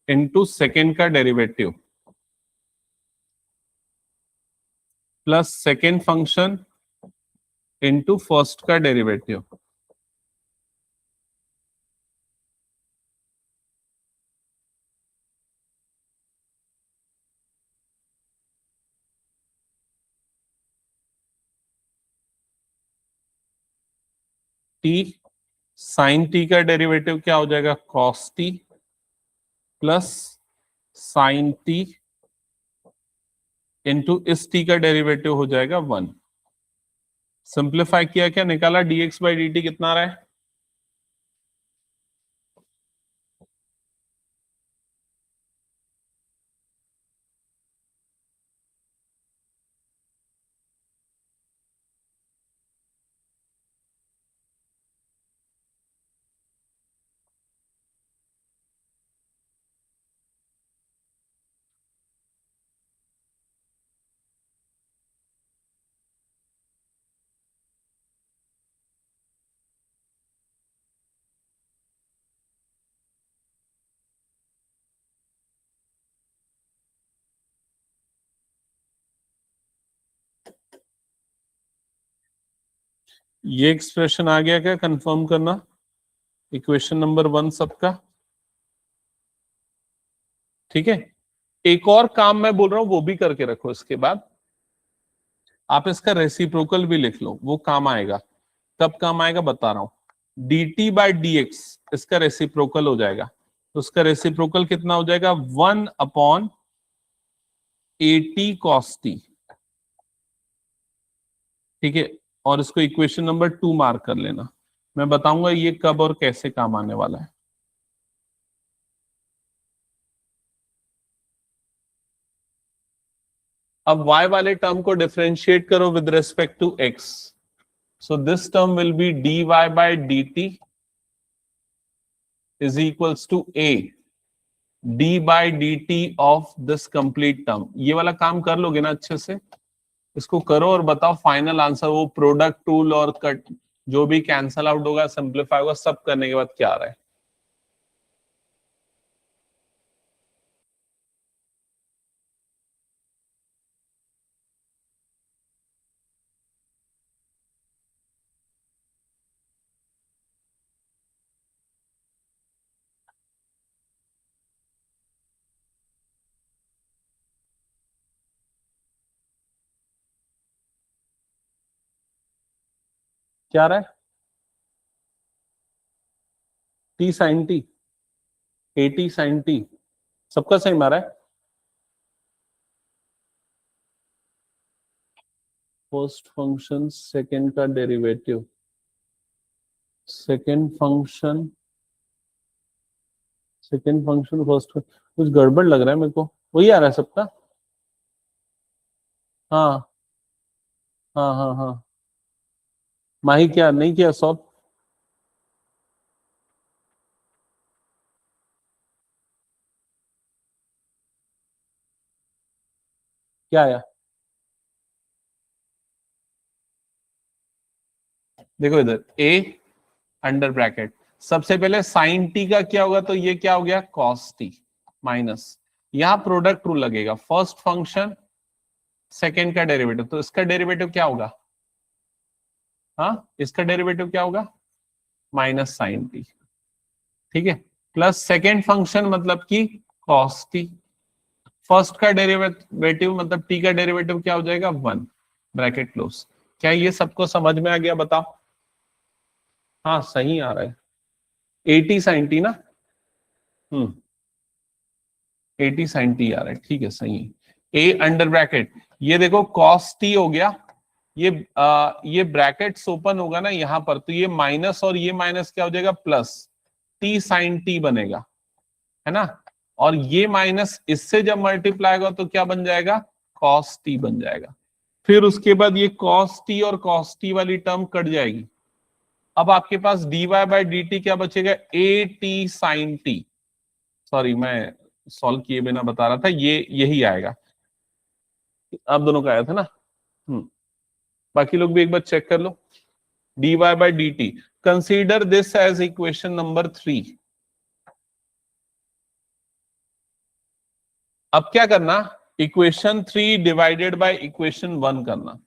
इंटू सेकेंड का derivative plus second function into first का डेरिवेटिव. टी साइन टी का डेरिवेटिव क्या हो जाएगा? Cos T plus sign T into इस टी का डेरिवेटिव हो जाएगा 1. सिंप्लीफाई किया, क्या निकाला? dx बाई डी टी कितना आ रहा है? ये एक्सप्रेशन आ गया क्या? कंफर्म करना. इक्वेशन नंबर 1 सबका ठीक है. एक और काम मैं बोल रहा हूं वो भी करके रखो. इसके बाद आप इसका रेसिप्रोकल भी लिख लो, वो काम आएगा. कब काम आएगा बता रहा हूं. dt बाई डी एक्स इसका रेसिप्रोकल हो जाएगा. तो उसका रेसिप्रोकल कितना हो जाएगा? 1 upon a t cos T. ठीक है. और इसको इक्वेशन नंबर 2 मार्क कर लेना. मैं बताऊंगा ये कब और कैसे काम आने वाला है. अब y वाले टर्म को डिफरेंशिएट करो with respect to x. So this term will be dy by dt is equals to a d by dt of this complete term. ये वाला काम कर लोगे ना अच्छे से? इसको करो और बताओ फाइनल आंसर. वो प्रोडक्ट टूल और कट जो भी कैंसल आउट होगा, सिंप्लीफाई होगा, सब करने के बाद क्या आ रहा है. क्या आ रहा है? T sine t, a t sine t. सबका सही मारा है? फर्स्ट फंक्शन सेकंड का डेरिवेटिव, सेकंड फंक्शन फर्स्ट, कुछ गड़बड़ लग रहा है मेरे को। वही आ रहा है सबका? हाँ हाँ हाँ हाँ। माही क्या नहीं किया सॉल्व? क्या आया? देखो इधर a अंडर ब्रैकेट, सबसे पहले साइन टी का क्या होगा, तो ये क्या हो गया कॉस टी माइनस, यहां प्रोडक्ट रूल लगेगा, फर्स्ट फंक्शन सेकेंड का डेरिवेटिव, तो इसका डेरिवेटिव क्या होगा? हाँ, इसका डेरिवेटिव क्या होगा? माइनस साइन टी, ठीक है, प्लस सेकेंड फंक्शन मतलब कि कॉस टी, फर्स्ट का डेरिवेटिव मतलब टी का डेरिवेटिव क्या हो जाएगा 1, ब्रैकेट क्लोज। क्या ये सबको समझ में आ गया बताओ? हाँ सही आ रहा है, 80 साइन टी ना, 80 साइन टी आ रहा है, ठीक है सही है। ए अंडर ब्रैकेट, ये देखो कॉस टी हो गया, ये ब्रैकेट्स ओपन होगा ना यहां पर, तो ये माइनस और ये माइनस क्या हो जाएगा प्लस, टी साइन टी बनेगा, है ना, और ये माइनस इससे जब मल्टीप्लाई होगा तो क्या बन जाएगा कॉस टी बन जाएगा। फिर उसके बाद ये कॉस टी और कॉस टी वाली टर्म कट जाएगी, अब आपके पास dy बाय डी टी क्या बचेगा, a t sine t, sorry मैं सॉल्व किए बिना बता रहा था, ये यही आएगा, आप दोनों का आया था ना। बाकी लोग भी एक बार चेक कर लो, dy by d t, consider this as equation number 3। अब क्या करना, इक्वेशन 3 डिवाइडेड बाय इक्वेशन 1 करना,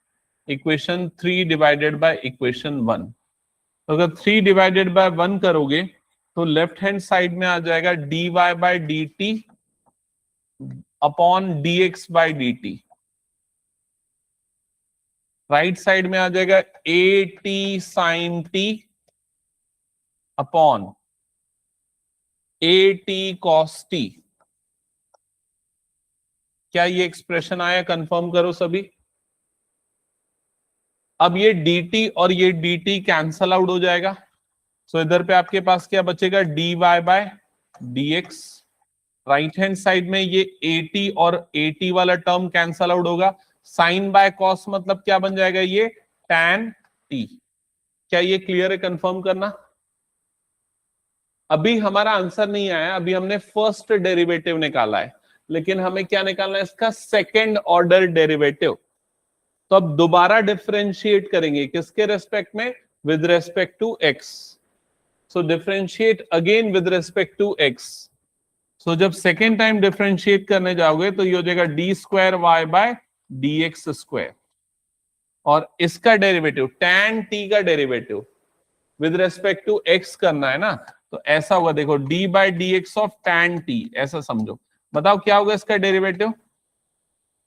इक्वेशन 3 डिवाइडेड बाय इक्वेशन 1, तो अगर 3 डिवाइडेड बाय 1 करोगे तो लेफ्ट हैंड साइड में आ जाएगा dy by d t upon dx by d t, right side में आ जाएगा a t sine t upon a t cos t. क्या ये एक्सप्रेशन आया, कंफर्म करो सभी। अब ये dt और ये dt कैंसल आउट हो जाएगा, सो इधर पे आपके पास क्या बचेगा dy by dx, right hand side में ये at और at वाला टर्म कैंसल आउट होगा, साइन बाय कॉस मतलब क्या बन जाएगा ये tan t। क्या ये क्लियर है, कंफर्म करना। अभी हमारा आंसर नहीं आया, अभी हमने फर्स्ट डेरिवेटिव निकाला है, लेकिन हमें क्या निकालना है, इसका सेकेंड ऑर्डर डेरिवेटिव। तो अब दोबारा डिफरेंशिएट करेंगे, किसके रेस्पेक्ट में, with respect to x, so differentiate again with respect to x। So जब सेकेंड टाइम डिफरेंशिएट करने जाओगे तो ये हो जाएगा d square Y by D x square, और इसका डेरिवेटिव tan t का derivative with respect to x करना है ना, तो ऐसा होगा, देखो d by D x of tan t, ऐसा समझो। बताओ क्या होगा इसका derivative,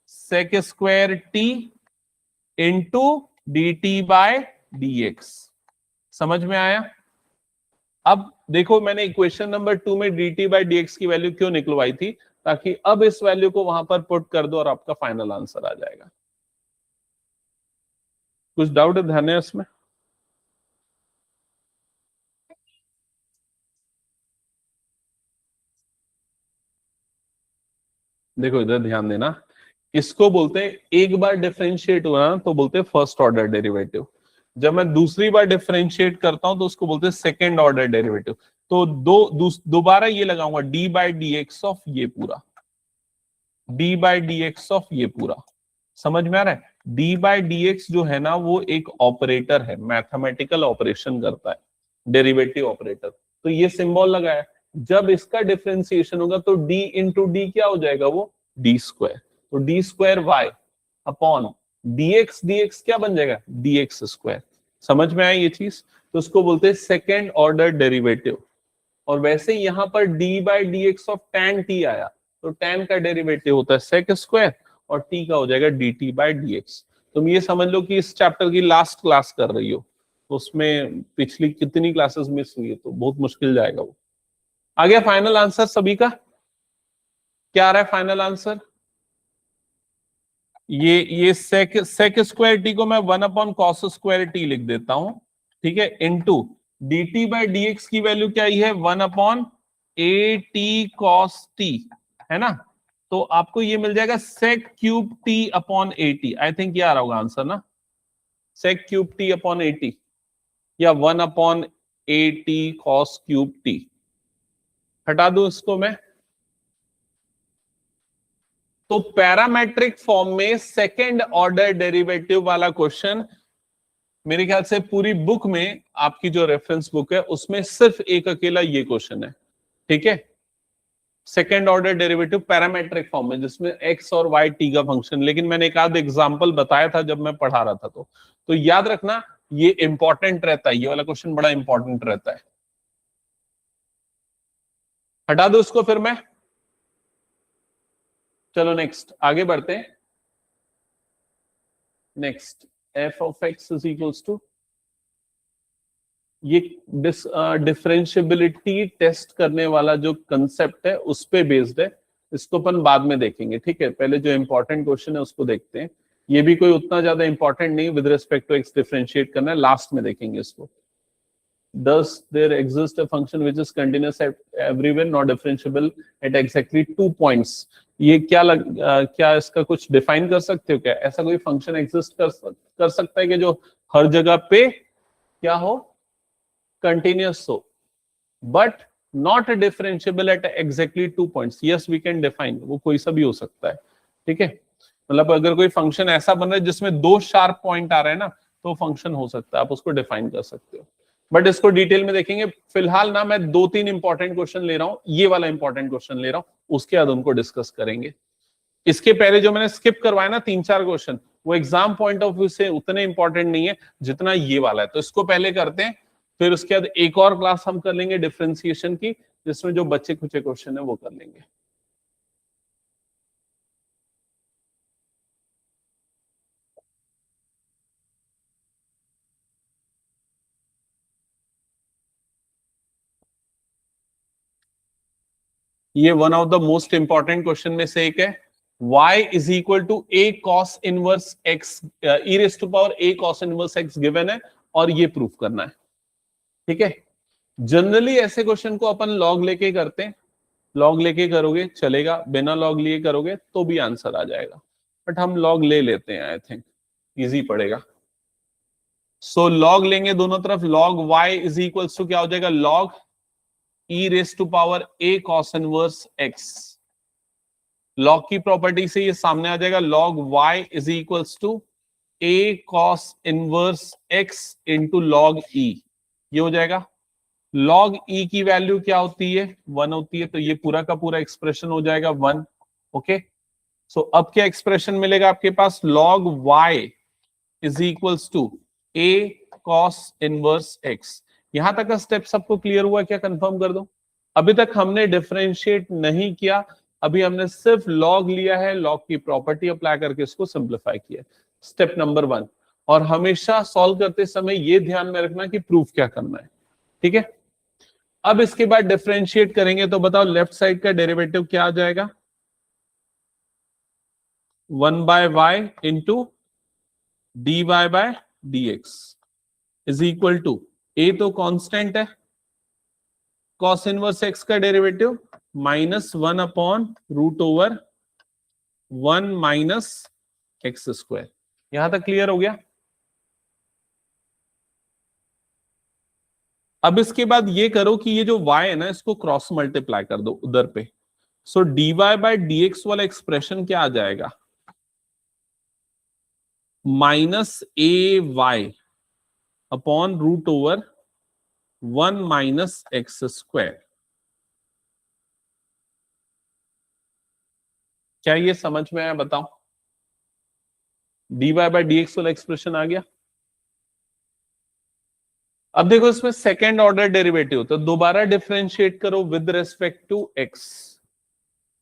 sec square t into d t by D x. समझ में आया। अब देखो मैंने इक्वेशन नंबर 2 में D T by d x की वैल्यू क्यों निकलवाई थी, ताकि अब इस वैल्यू को वहां पर पुट कर दो और आपका फाइनल आंसर आ जाएगा। कुछ डाउट है, ध्यान है इसमें। देखो इधर ध्यान देना, इसको बोलते हैं एक बार डिफरेंशिएट हुआ ना तो बोलते हैं फर्स्ट ऑर्डर डेरिवेटिव, जब मैं दूसरी बार डिफरेंशिएट करता हूं तो उसको बोलते हैं सेकेंड ऑर्डर डेरिवेटिव। तो दोबारा ये लगाऊंगा D by d x of ये पूरा, D by d x of ये पूरा, समझ में आ रहा है। डी बाई डी एक्स जो है ना वो एक ऑपरेटर है, मैथमेटिकल ऑपरेशन करता है, डेरिवेटिव ऑपरेटर, तो ये सिंबल लगाया, जब इसका डिफरेंशिएशन होगा तो d इंटू डी क्या हो जाएगा, वो डी स्क्वायर, तो d square y upon dx क्या बन जाएगा dx स्क्वायर। समझ में आया ये चीज, तो उसको बोलते हैं सेकेंड ऑर्डर डेरिवेटिव। और वैसे यहां पर d by d x of tan t आया, तो tan का डेरिवेटिव होता है सेक स्क्वायर और t का हो जाएगा dt बाई डी एक्स। तुम ये समझ लो कि इस चैप्टर की लास्ट क्लास कर रही हो, तो उसमें पिछली कितनी क्लासेस मिस हुई है, तो बहुत मुश्किल जाएगा वो। आ गया फाइनल आंसर सभी का। क्या आ रहा है फाइनल आंसर? ये सेक स्क्वायर टी को मैं 1/cos स्क्वायर टी लिख देता हूं, ठीक है, इनटू dt बाई dx की वैल्यू क्या ही है 1/at cos t, है ना? तो आपको ये मिल जाएगा sec cube t upon at। I think ये आ रहा होगा आंसर ना, sec cube t upon at या 1/at cos क्यूब t। हटा दूं इसको मैं। तो पैरामेट्रिक फॉर्म में सेकेंड ऑर्डर डेरिवेटिव वाला क्वेश्चन मेरे ख्याल से पूरी बुक में, आपकी जो रेफरेंस बुक है उसमें सिर्फ एक अकेला ये क्वेश्चन है, ठीक है। Second order derivative parametric form में, जिसमें एक्स और वाई टी का फंक्शन, लेकिन मैंने एक आध एग्जांपल बताया था जब मैं पढ़ा रहा था। तो याद रखना ये इंपॉर्टेंट रहता है, ये वाला क्वेश्चन बड़ा इंपॉर्टेंट रहता है। हटा दो इसको फिर मैं। चलो नेक्स्ट आगे बढ़ते हैं। Next f of x is equals to, ये डिफरेंशियबिलिटी टेस्ट करने वाला जो कंसेप्ट है उस पे बेस्ड है। इसको अपन बाद में देखेंगे, ठीक है। पहले जो इंपॉर्टेंट क्वेश्चन है उसको देखते हैं। ये भी कोई उतना ज्यादा इंपॉर्टेंट नहीं, with respect to x differentiate करना है, लास्ट में देखेंगे इसको। Thus there exists a function which is continuous at everywhere, not differentiable at exactly 2 points। ये क्या इसका कुछ डिफाइन कर सकते हो क्या? ऐसा कोई फंक्शन एग्जिस्ट कर सकता है कि जो हर जगह पे क्या हो, कंटिन्यूअस हो, but not differentiable at exactly 2 points? Yes we can define, वो कोई सा भी हो सकता है, ठीक है। मतलब अगर कोई फंक्शन ऐसा बन रहा है जिसमें 2 शार्प पॉइंट आ रहे हैं ना, तो फंक्शन हो सकता है, आप उसको डिफाइन कर सकते हो। बट इसको डिटेल में देखेंगे। फिलहाल ना मैं 2-3 इंपॉर्टेंट क्वेश्चन ले रहा हूं, ये वाला इंपॉर्टेंट क्वेश्चन ले रहा हूं, उसके बाद उनको डिस्कस करेंगे। इसके पहले जो मैंने स्किप करवाया ना 3-4 क्वेश्चन, वो एग्जाम पॉइंट ऑफ व्यू से उतने इंपॉर्टेंट नहीं है जितना ये वाला है। तो इसको पहले करते हैं, फिर उसके बाद एक और क्लास हम कर लेंगे डिफरेंशिएशन की, जिसमें जो बच्चे कुछ क्वेश्चन है वो कर लेंगे। ये one of the most important question में से एक है। y is equal to a cos inverse x e raise to power a cos inverse x given है, और ये प्रूफ करना है, ठीक है। जनरली ऐसे क्वेश्चन को अपन लॉग लेके करते हैं। लॉग लेके करोगे चलेगा, बिना लॉग लिए करोगे तो भी आंसर आ जाएगा, बट हम लॉग ले लेते हैं, आई थिंक इजी पड़ेगा। सो लॉग लेंगे दोनों तरफ। Log y is equal to क्या हो जाएगा, log e raise to power a cos inverse x। Log की प्रॉपर्टी से ये सामने आ जाएगा, log y is equals to a cos inverse x into log e। ये हो जाएगा। लॉग e की वैल्यू क्या होती है, 1 होती है, तो ये पूरा का पूरा एक्सप्रेशन हो जाएगा 1। ओके, सो अब क्या एक्सप्रेशन मिलेगा आपके पास, log y is equals to a cos inverse x। यहां तक का स्टेप सबको क्लियर हुआ क्या? कंफर्म कर दो। अभी तक हमने डिफरेंशिएट नहीं किया, अभी हमने सिर्फ लॉग लिया है, लॉग की प्रॉपर्टी अप्लाई करके इसको सिंप्लीफाई किया। Step number 1। और हमेशा सॉल्व करते समय ये ध्यान में रखना कि प्रूफ क्या करना है, ठीक है। अब इसके बाद डिफरेंशिएट करेंगे, तो बताओ लेफ्ट साइड का डेरिवेटिव क्या आ जाएगा, 1/y into dy by dx is equal to, a तो कांस्टेंट है, cos इनवर्स x का डेरिवेटिव -1/√1 माइनस एक्स स्क्वायर। यहां तक क्लियर हो गया? अब इसके बाद ये करो कि ये जो y है ना, इसको क्रॉस मल्टीप्लाई कर दो उधर पे। सो dy बाय dx वाला एक्सप्रेशन क्या आ जाएगा, -ay upon √1 minus x square. क्या ये समझ में आया? बताओ। dy बाय dx वाला एक्सप्रेशन आ गया। अब देखो इसमें सेकेंड ऑर्डर डेरिवेटिव, तो दोबारा डिफरेंशिएट करो with respect to x।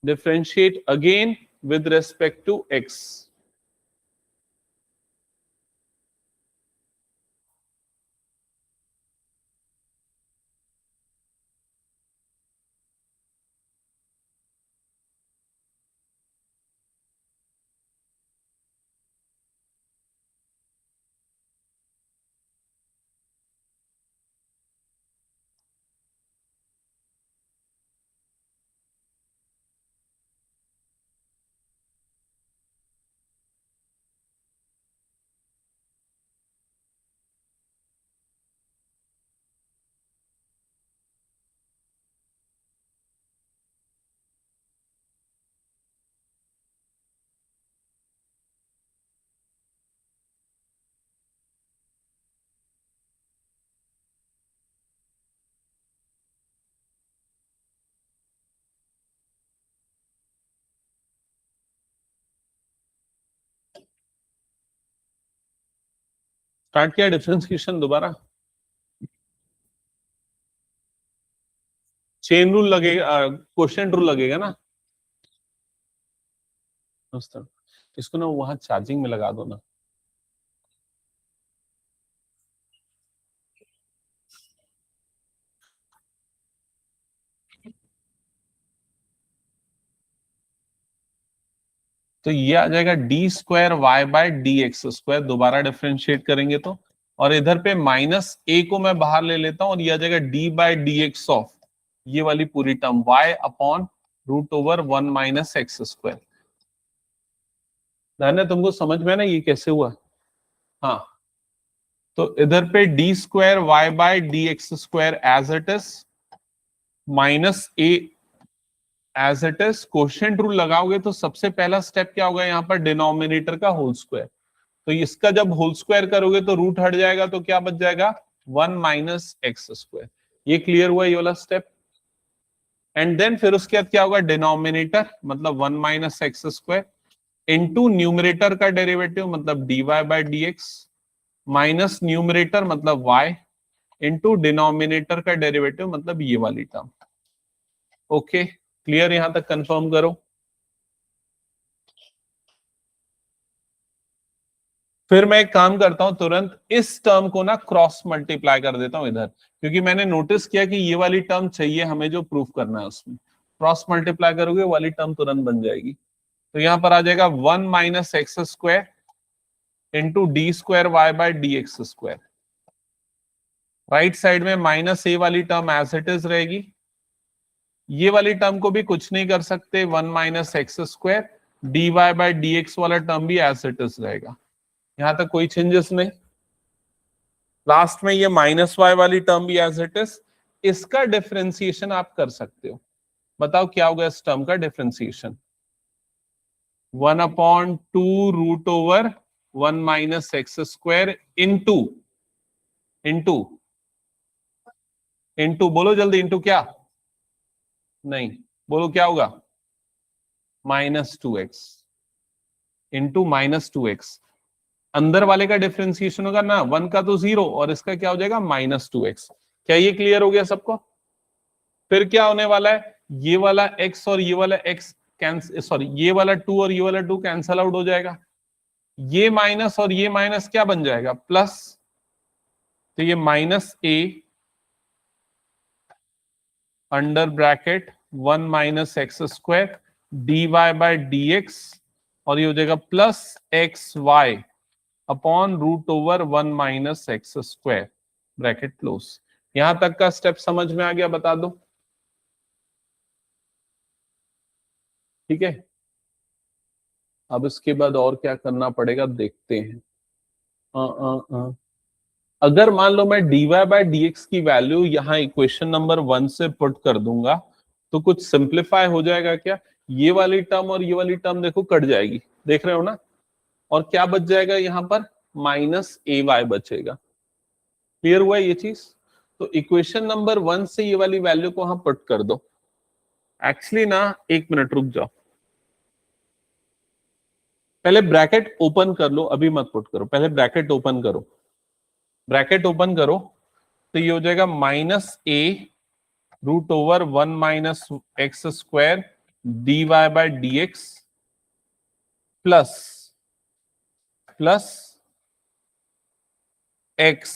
Differentiate again with respect to x। Start किया डिफरेंशिएशन दोबारा, चेन रूल लगेगा, क्वोशिएंट रूल लगेगा ना। इसको ना वहां चार्जिंग में लगा दो ना। तो ये आ जाएगा d square Y by D x square, दोबारा डिफरेंशिएट करेंगे तो, और इधर पे माइनस ए को मैं बाहर ले लेता हूं और ये आ जाएगा d by D x of ये वाली पूरी term y upon root over 1 minus x square. धन्य, तुमको समझ में ना ये कैसे हुआ? हाँ, तो इधर पे d square Y by D x square as it is, minus a as it is, quotient rule लगाओगे तो सबसे पहला स्टेप क्या होगा यहाँ पर, डिनोमिनेटर का होल स्क्वायर। तो इसका जब होल स्क्वायर करोगे तो रूट हट जाएगा, तो क्या बच जाएगा 1 माइनस एक्स स्क्वायर। ये क्लियर हुआ ये वाला स्टेप। एंड देन फिर उसके बाद क्या होगा, डिनोमिनेटर मतलब 1 minus x square into numerator का डेरिवेटिव मतलब dy by dx minus numerator मतलब y इंटू डिनोमिनेटर का डेरिवेटिव मतलब ये वाली टर्म। Okay, clear? यहां तक कंफर्म करो। फिर मैं एक काम करता हूं, तुरंत इस टर्म को ना क्रॉस मल्टीप्लाई कर देता हूं इधर, क्योंकि मैंने नोटिस किया कि ये वाली टर्म चाहिए हमें, जो प्रूफ करना है उसमें क्रॉस मल्टीप्लाई करोगे वाली टर्म तुरंत बन जाएगी। तो यहां पर आ जाएगा 1 minus x square into d square Y by D x square. Right side में माइनस ए वाली टर्म एज इट इज रहेगी, ये वाली टर्म को भी कुछ नहीं कर सकते, 1 minus x square, d y by D x वाला टर्म भी एज इट इज रहेगा, यहां तक कोई चेंजेस नहीं। लास्ट में ये माइनस वाई वाली टर्म भी एज इट इज, इसका डिफरेंशिएशन आप कर सकते हो। बताओ क्या होगा इस टर्म का differentiation, 1 upon 2 root over 1 minus x square into into into, बोलो जल्दी, इंटू क्या? नहीं, बोलो क्या होगा, minus 2x into minus 2x। अंदर वाले का डिफरेंशिएशन होगा ना, 1 का तो 0 और इसका क्या हो जाएगा माइनस 2x। क्या ये क्लियर हो गया सबको? फिर क्या होने वाला है, ये वाला x और ये वाला x कैंसिल, सॉरी ये वाला 2 और ये वाला 2 कैंसिल आउट हो जाएगा, ये माइनस और ये माइनस क्या बन जाएगा, प्लस। तो ये minus a under bracket 1 minus x square d y by D x, और ये हो जाएगा plus x y upon root over 1 minus x square, bracket close. यहां तक का स्टेप समझ में आ गया? बता दो, ठीक है। अब इसके बाद और क्या करना पड़ेगा देखते हैं। अगर मान लो मैं dy बाय dx की वैल्यू यहाँ इक्वेशन नंबर 1 से पुट कर दूंगा तो कुछ सिंप्लीफाई हो जाएगा क्या? ये वाली टर्म और ये वाली टर्म देखो कट जाएगी, देख रहे हो ना, और क्या बच जाएगा यहाँ पर, माइनस ए वाई बचेगा। क्लियर हुआ ये चीज? तो इक्वेशन नंबर 1 से ये वाली वैल्यू को हम पुट कर दो। एक्चुअली ना, एक मिनट रुक जाओ, पहले ब्रैकेट ओपन कर लो, अभी मत पुट करो, पहले ब्रैकेट ओपन करो। ब्रैकेट ओपन करो तो ये हो जाएगा minus a root over 1 minus x square d y by D x plus plus x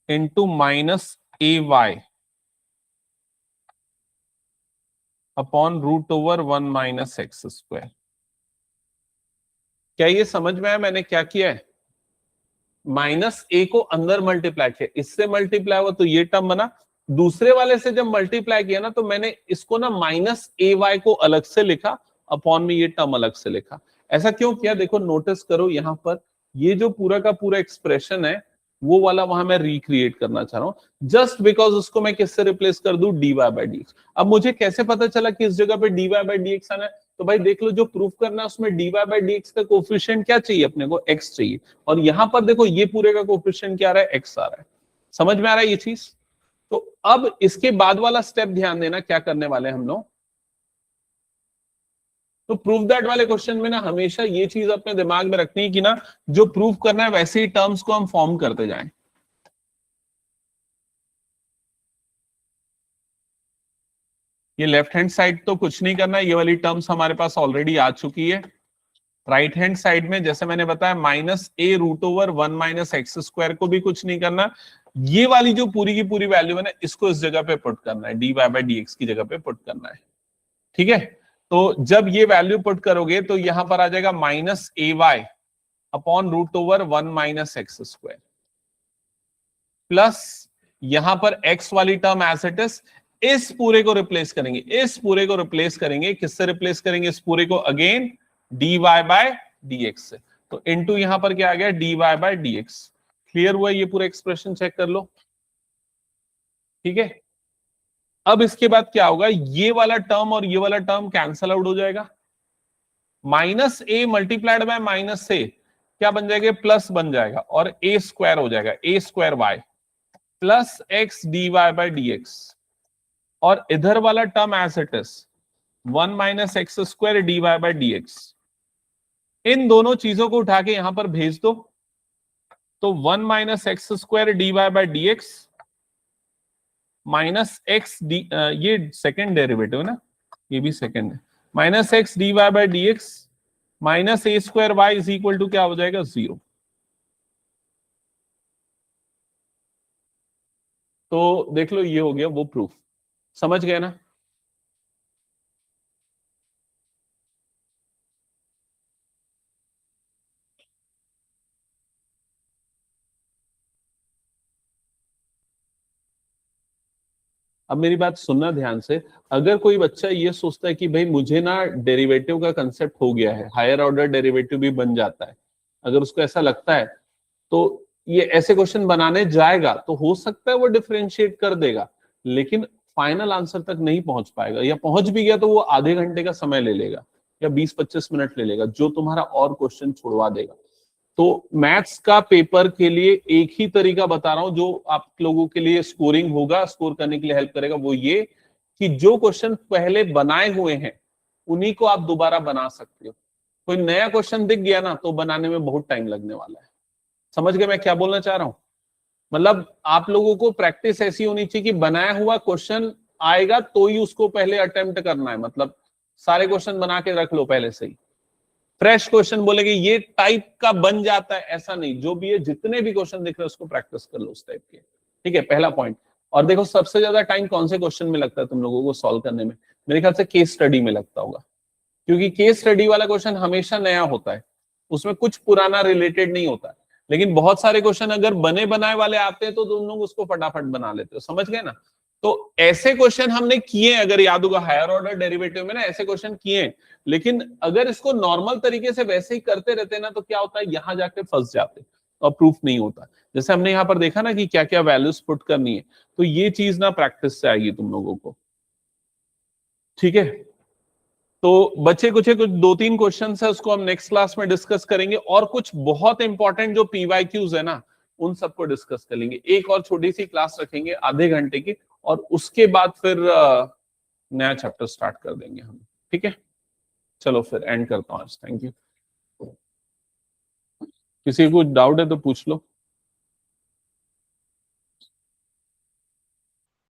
into minus a y upon root over 1 minus x square. क्या ये समझ में आया मैंने क्या किया है? माइनस ए को अंदर मल्टीप्लाई किया, इससे मल्टीप्लाई हुआ तो ये टर्म बना, दूसरे वाले से जब मल्टीप्लाई किया ना तो मैंने इसको ना माइनस ए वाई को अलग से लिखा, अपॉन में ये टर्म अलग से लिखा। ऐसा क्यों किया? देखो नोटिस करो, यहां पर ये जो पूरा का पूरा एक्सप्रेशन है वो वाला वहां मैं रिक्रिएट करना चाह रहा हूं, जस्ट बिकॉज उसको मैं किससे रिप्लेस कर दूं, d y by d x. अब मुझे कैसे पता चला कि इस जगह पे d y by d x आना है? तो भाई देख लो, जो प्रूफ करना है उसमें d y by d x का कोफिशिएंट क्या चाहिए अपने को, एक्स चाहिए, और यहां पर देखो ये पूरे का कोफिशिएंट क्या आ रहा है, एक्स आ रहा है। समझ में आ रहा है ये चीज? तो अब इसके बाद वाला स्टेप ध्यान देना, क्या करने वाले हम लोग, तो प्रूव दैट वाले क्वेश्चन में ना हमेशा ये चीज अपने दिमाग में रखनी है कि ना जो प्रूव करना है वैसे ही टर्म्स को हम फॉर्म करते जाएं। ये लेफ्ट हैंड साइड तो कुछ नहीं करना है, ये वाली टर्म्स हमारे पास ऑलरेडी आ चुकी है। राइट हैंड साइड में जैसे मैंने बताया -a√1 - x² को भी कुछ नहीं करना। ये वाली जो पूरी की पूरी वैल्यू है ना, इसको इस जगह पे पुट करना है, dy/dx की जगह पे पुट करना है। ठीक है, तो जब ये वैल्यू पुट करोगे तो यहां पर आ जाएगा -ay/√1 - x² प्लस यहां पर x वाली टर्म एज इट इज, इस पूरे को रिप्लेस करेंगे, इस पूरे को रिप्लेस करेंगे, किससे रिप्लेस करेंगे इस पूरे को? अगेन dy/dx से। तो इनटू यहां पर क्या आ गया? dy/dx। क्लियर हुआ ये पूरा एक्सप्रेशन? चेक कर लो। ठीक है, अब इसके बाद क्या होगा? ये वाला टर्म और ये वाला टर्म कैंसल आउट हो जाएगा। -a मल्टीप्लाइड बाय -a क्या बन जाएगा? प्लस बन जाएगा और a² हो जाएगा, a² प्लस x dy/dx। और इधर वाला term as it is 1 - x² dy/dx। इन दोनों चीजों को उठा के यहां पर भेज दो, तो 1 - x² dy/dx minus x d, ये सेकेंड डेरिवेटिव है ना, ये भी सेकेंड है, -x dy/dx minus a² y is equal to क्या हो जाएगा? 0। तो देख लो, ये हो गया वो प्रूफ। समझ गए ना? अब मेरी बात सुनना ध्यान से। अगर कोई बच्चा ये सोचता है कि भाई मुझे ना डेरिवेटिव का कंसेप्ट हो गया है, हायर ऑर्डर डेरिवेटिव भी बन जाता है, अगर उसको ऐसा लगता है तो ये ऐसे क्वेश्चन बनाने जाएगा तो हो सकता है वो डिफरेंशिएट कर देगा, लेकिन फाइनल आंसर तक नहीं पहुंच पाएगा, या पहुंच भी गया तो वो आधे घंटे का समय ले लेगा या 20-25 मिनट ले लेगा, जो तुम्हारा और क्वेश्चन छुड़वा देगा। तो मैथ्स का पेपर के लिए एक ही तरीका बता रहा हूं जो आप लोगों के लिए स्कोरिंग होगा, स्कोर करने के लिए हेल्प करेगा, वो ये कि जो क्वेश्चन पहले बनाए हुए हैं उन्हीं को आप दोबारा बना सकते हो। कोई नया क्वेश्चन दिख गया ना तो बनाने में बहुत टाइम लगने वाला है। समझ गए मैं क्या बोलना चाह रहा हूं? मतलब आप लोगों को प्रैक्टिस ऐसी होनी चाहिए कि बनाया हुआ क्वेश्चन आएगा तो ही उसको पहले अटेम्प्ट करना है, मतलब सारे क्वेश्चन बना के रख लो पहले से ही। फ्रेश क्वेश्चन बोलेंगे ये टाइप का बन जाता है, ऐसा नहीं, जो भी है जितने भी क्वेश्चन दिख रहे हैं उसको प्रैक्टिस कर लो उस टाइप के। ठीक है, पहला पॉइंट। और देखो सबसे ज्यादा टाइम कौन से क्वेश्चन में लगता है तुम लोगों को सॉल्व करने में? मेरे ख्याल से केस स्टडी में लगता होगा, क्योंकि केस स्टडी वाला क्वेश्चन हमेशा नया होता है, उसमें कुछ पुराना रिलेटेड नहीं होता। लेकिन बहुत सारे क्वेश्चन अगर बने बनाए वाले आते हैं तो तुम लोग उसको फटाफट बना लेते हो। समझ गए ना? तो ऐसे क्वेश्चन हमने किए, अगर याद होगा हायर ऑर्डर डेरिवेटिव में ना ऐसे क्वेश्चन किए, लेकिन अगर इसको नॉर्मल तरीके से वैसे ही करते रहते ना तो क्या होता है, यहां जाके फंस जाते और प्रूफ नहीं होता। जैसे हमने यहाँ पर देखा ना कि क्या क्या वैल्यूज पुट करनी है, तो ये चीज ना प्रैक्टिस से आएगी तुम लोगों को। ठीक है, तो बच्चे कुछ 2-3 क्वेश्चन है उसको हम नेक्स्ट क्लास में डिस्कस करेंगे, और कुछ बहुत इंपॉर्टेंट जो पीवाईक्यूज है ना उन सबको डिस्कस कर लेंगे। एक और छोटी सी क्लास रखेंगे आधे घंटे की, और उसके बाद फिर नया चैप्टर स्टार्ट कर देंगे हम। ठीक है, चलो फिर एंड करता हूँ आज। Thank you. किसी को डाउट है तो पूछ लो।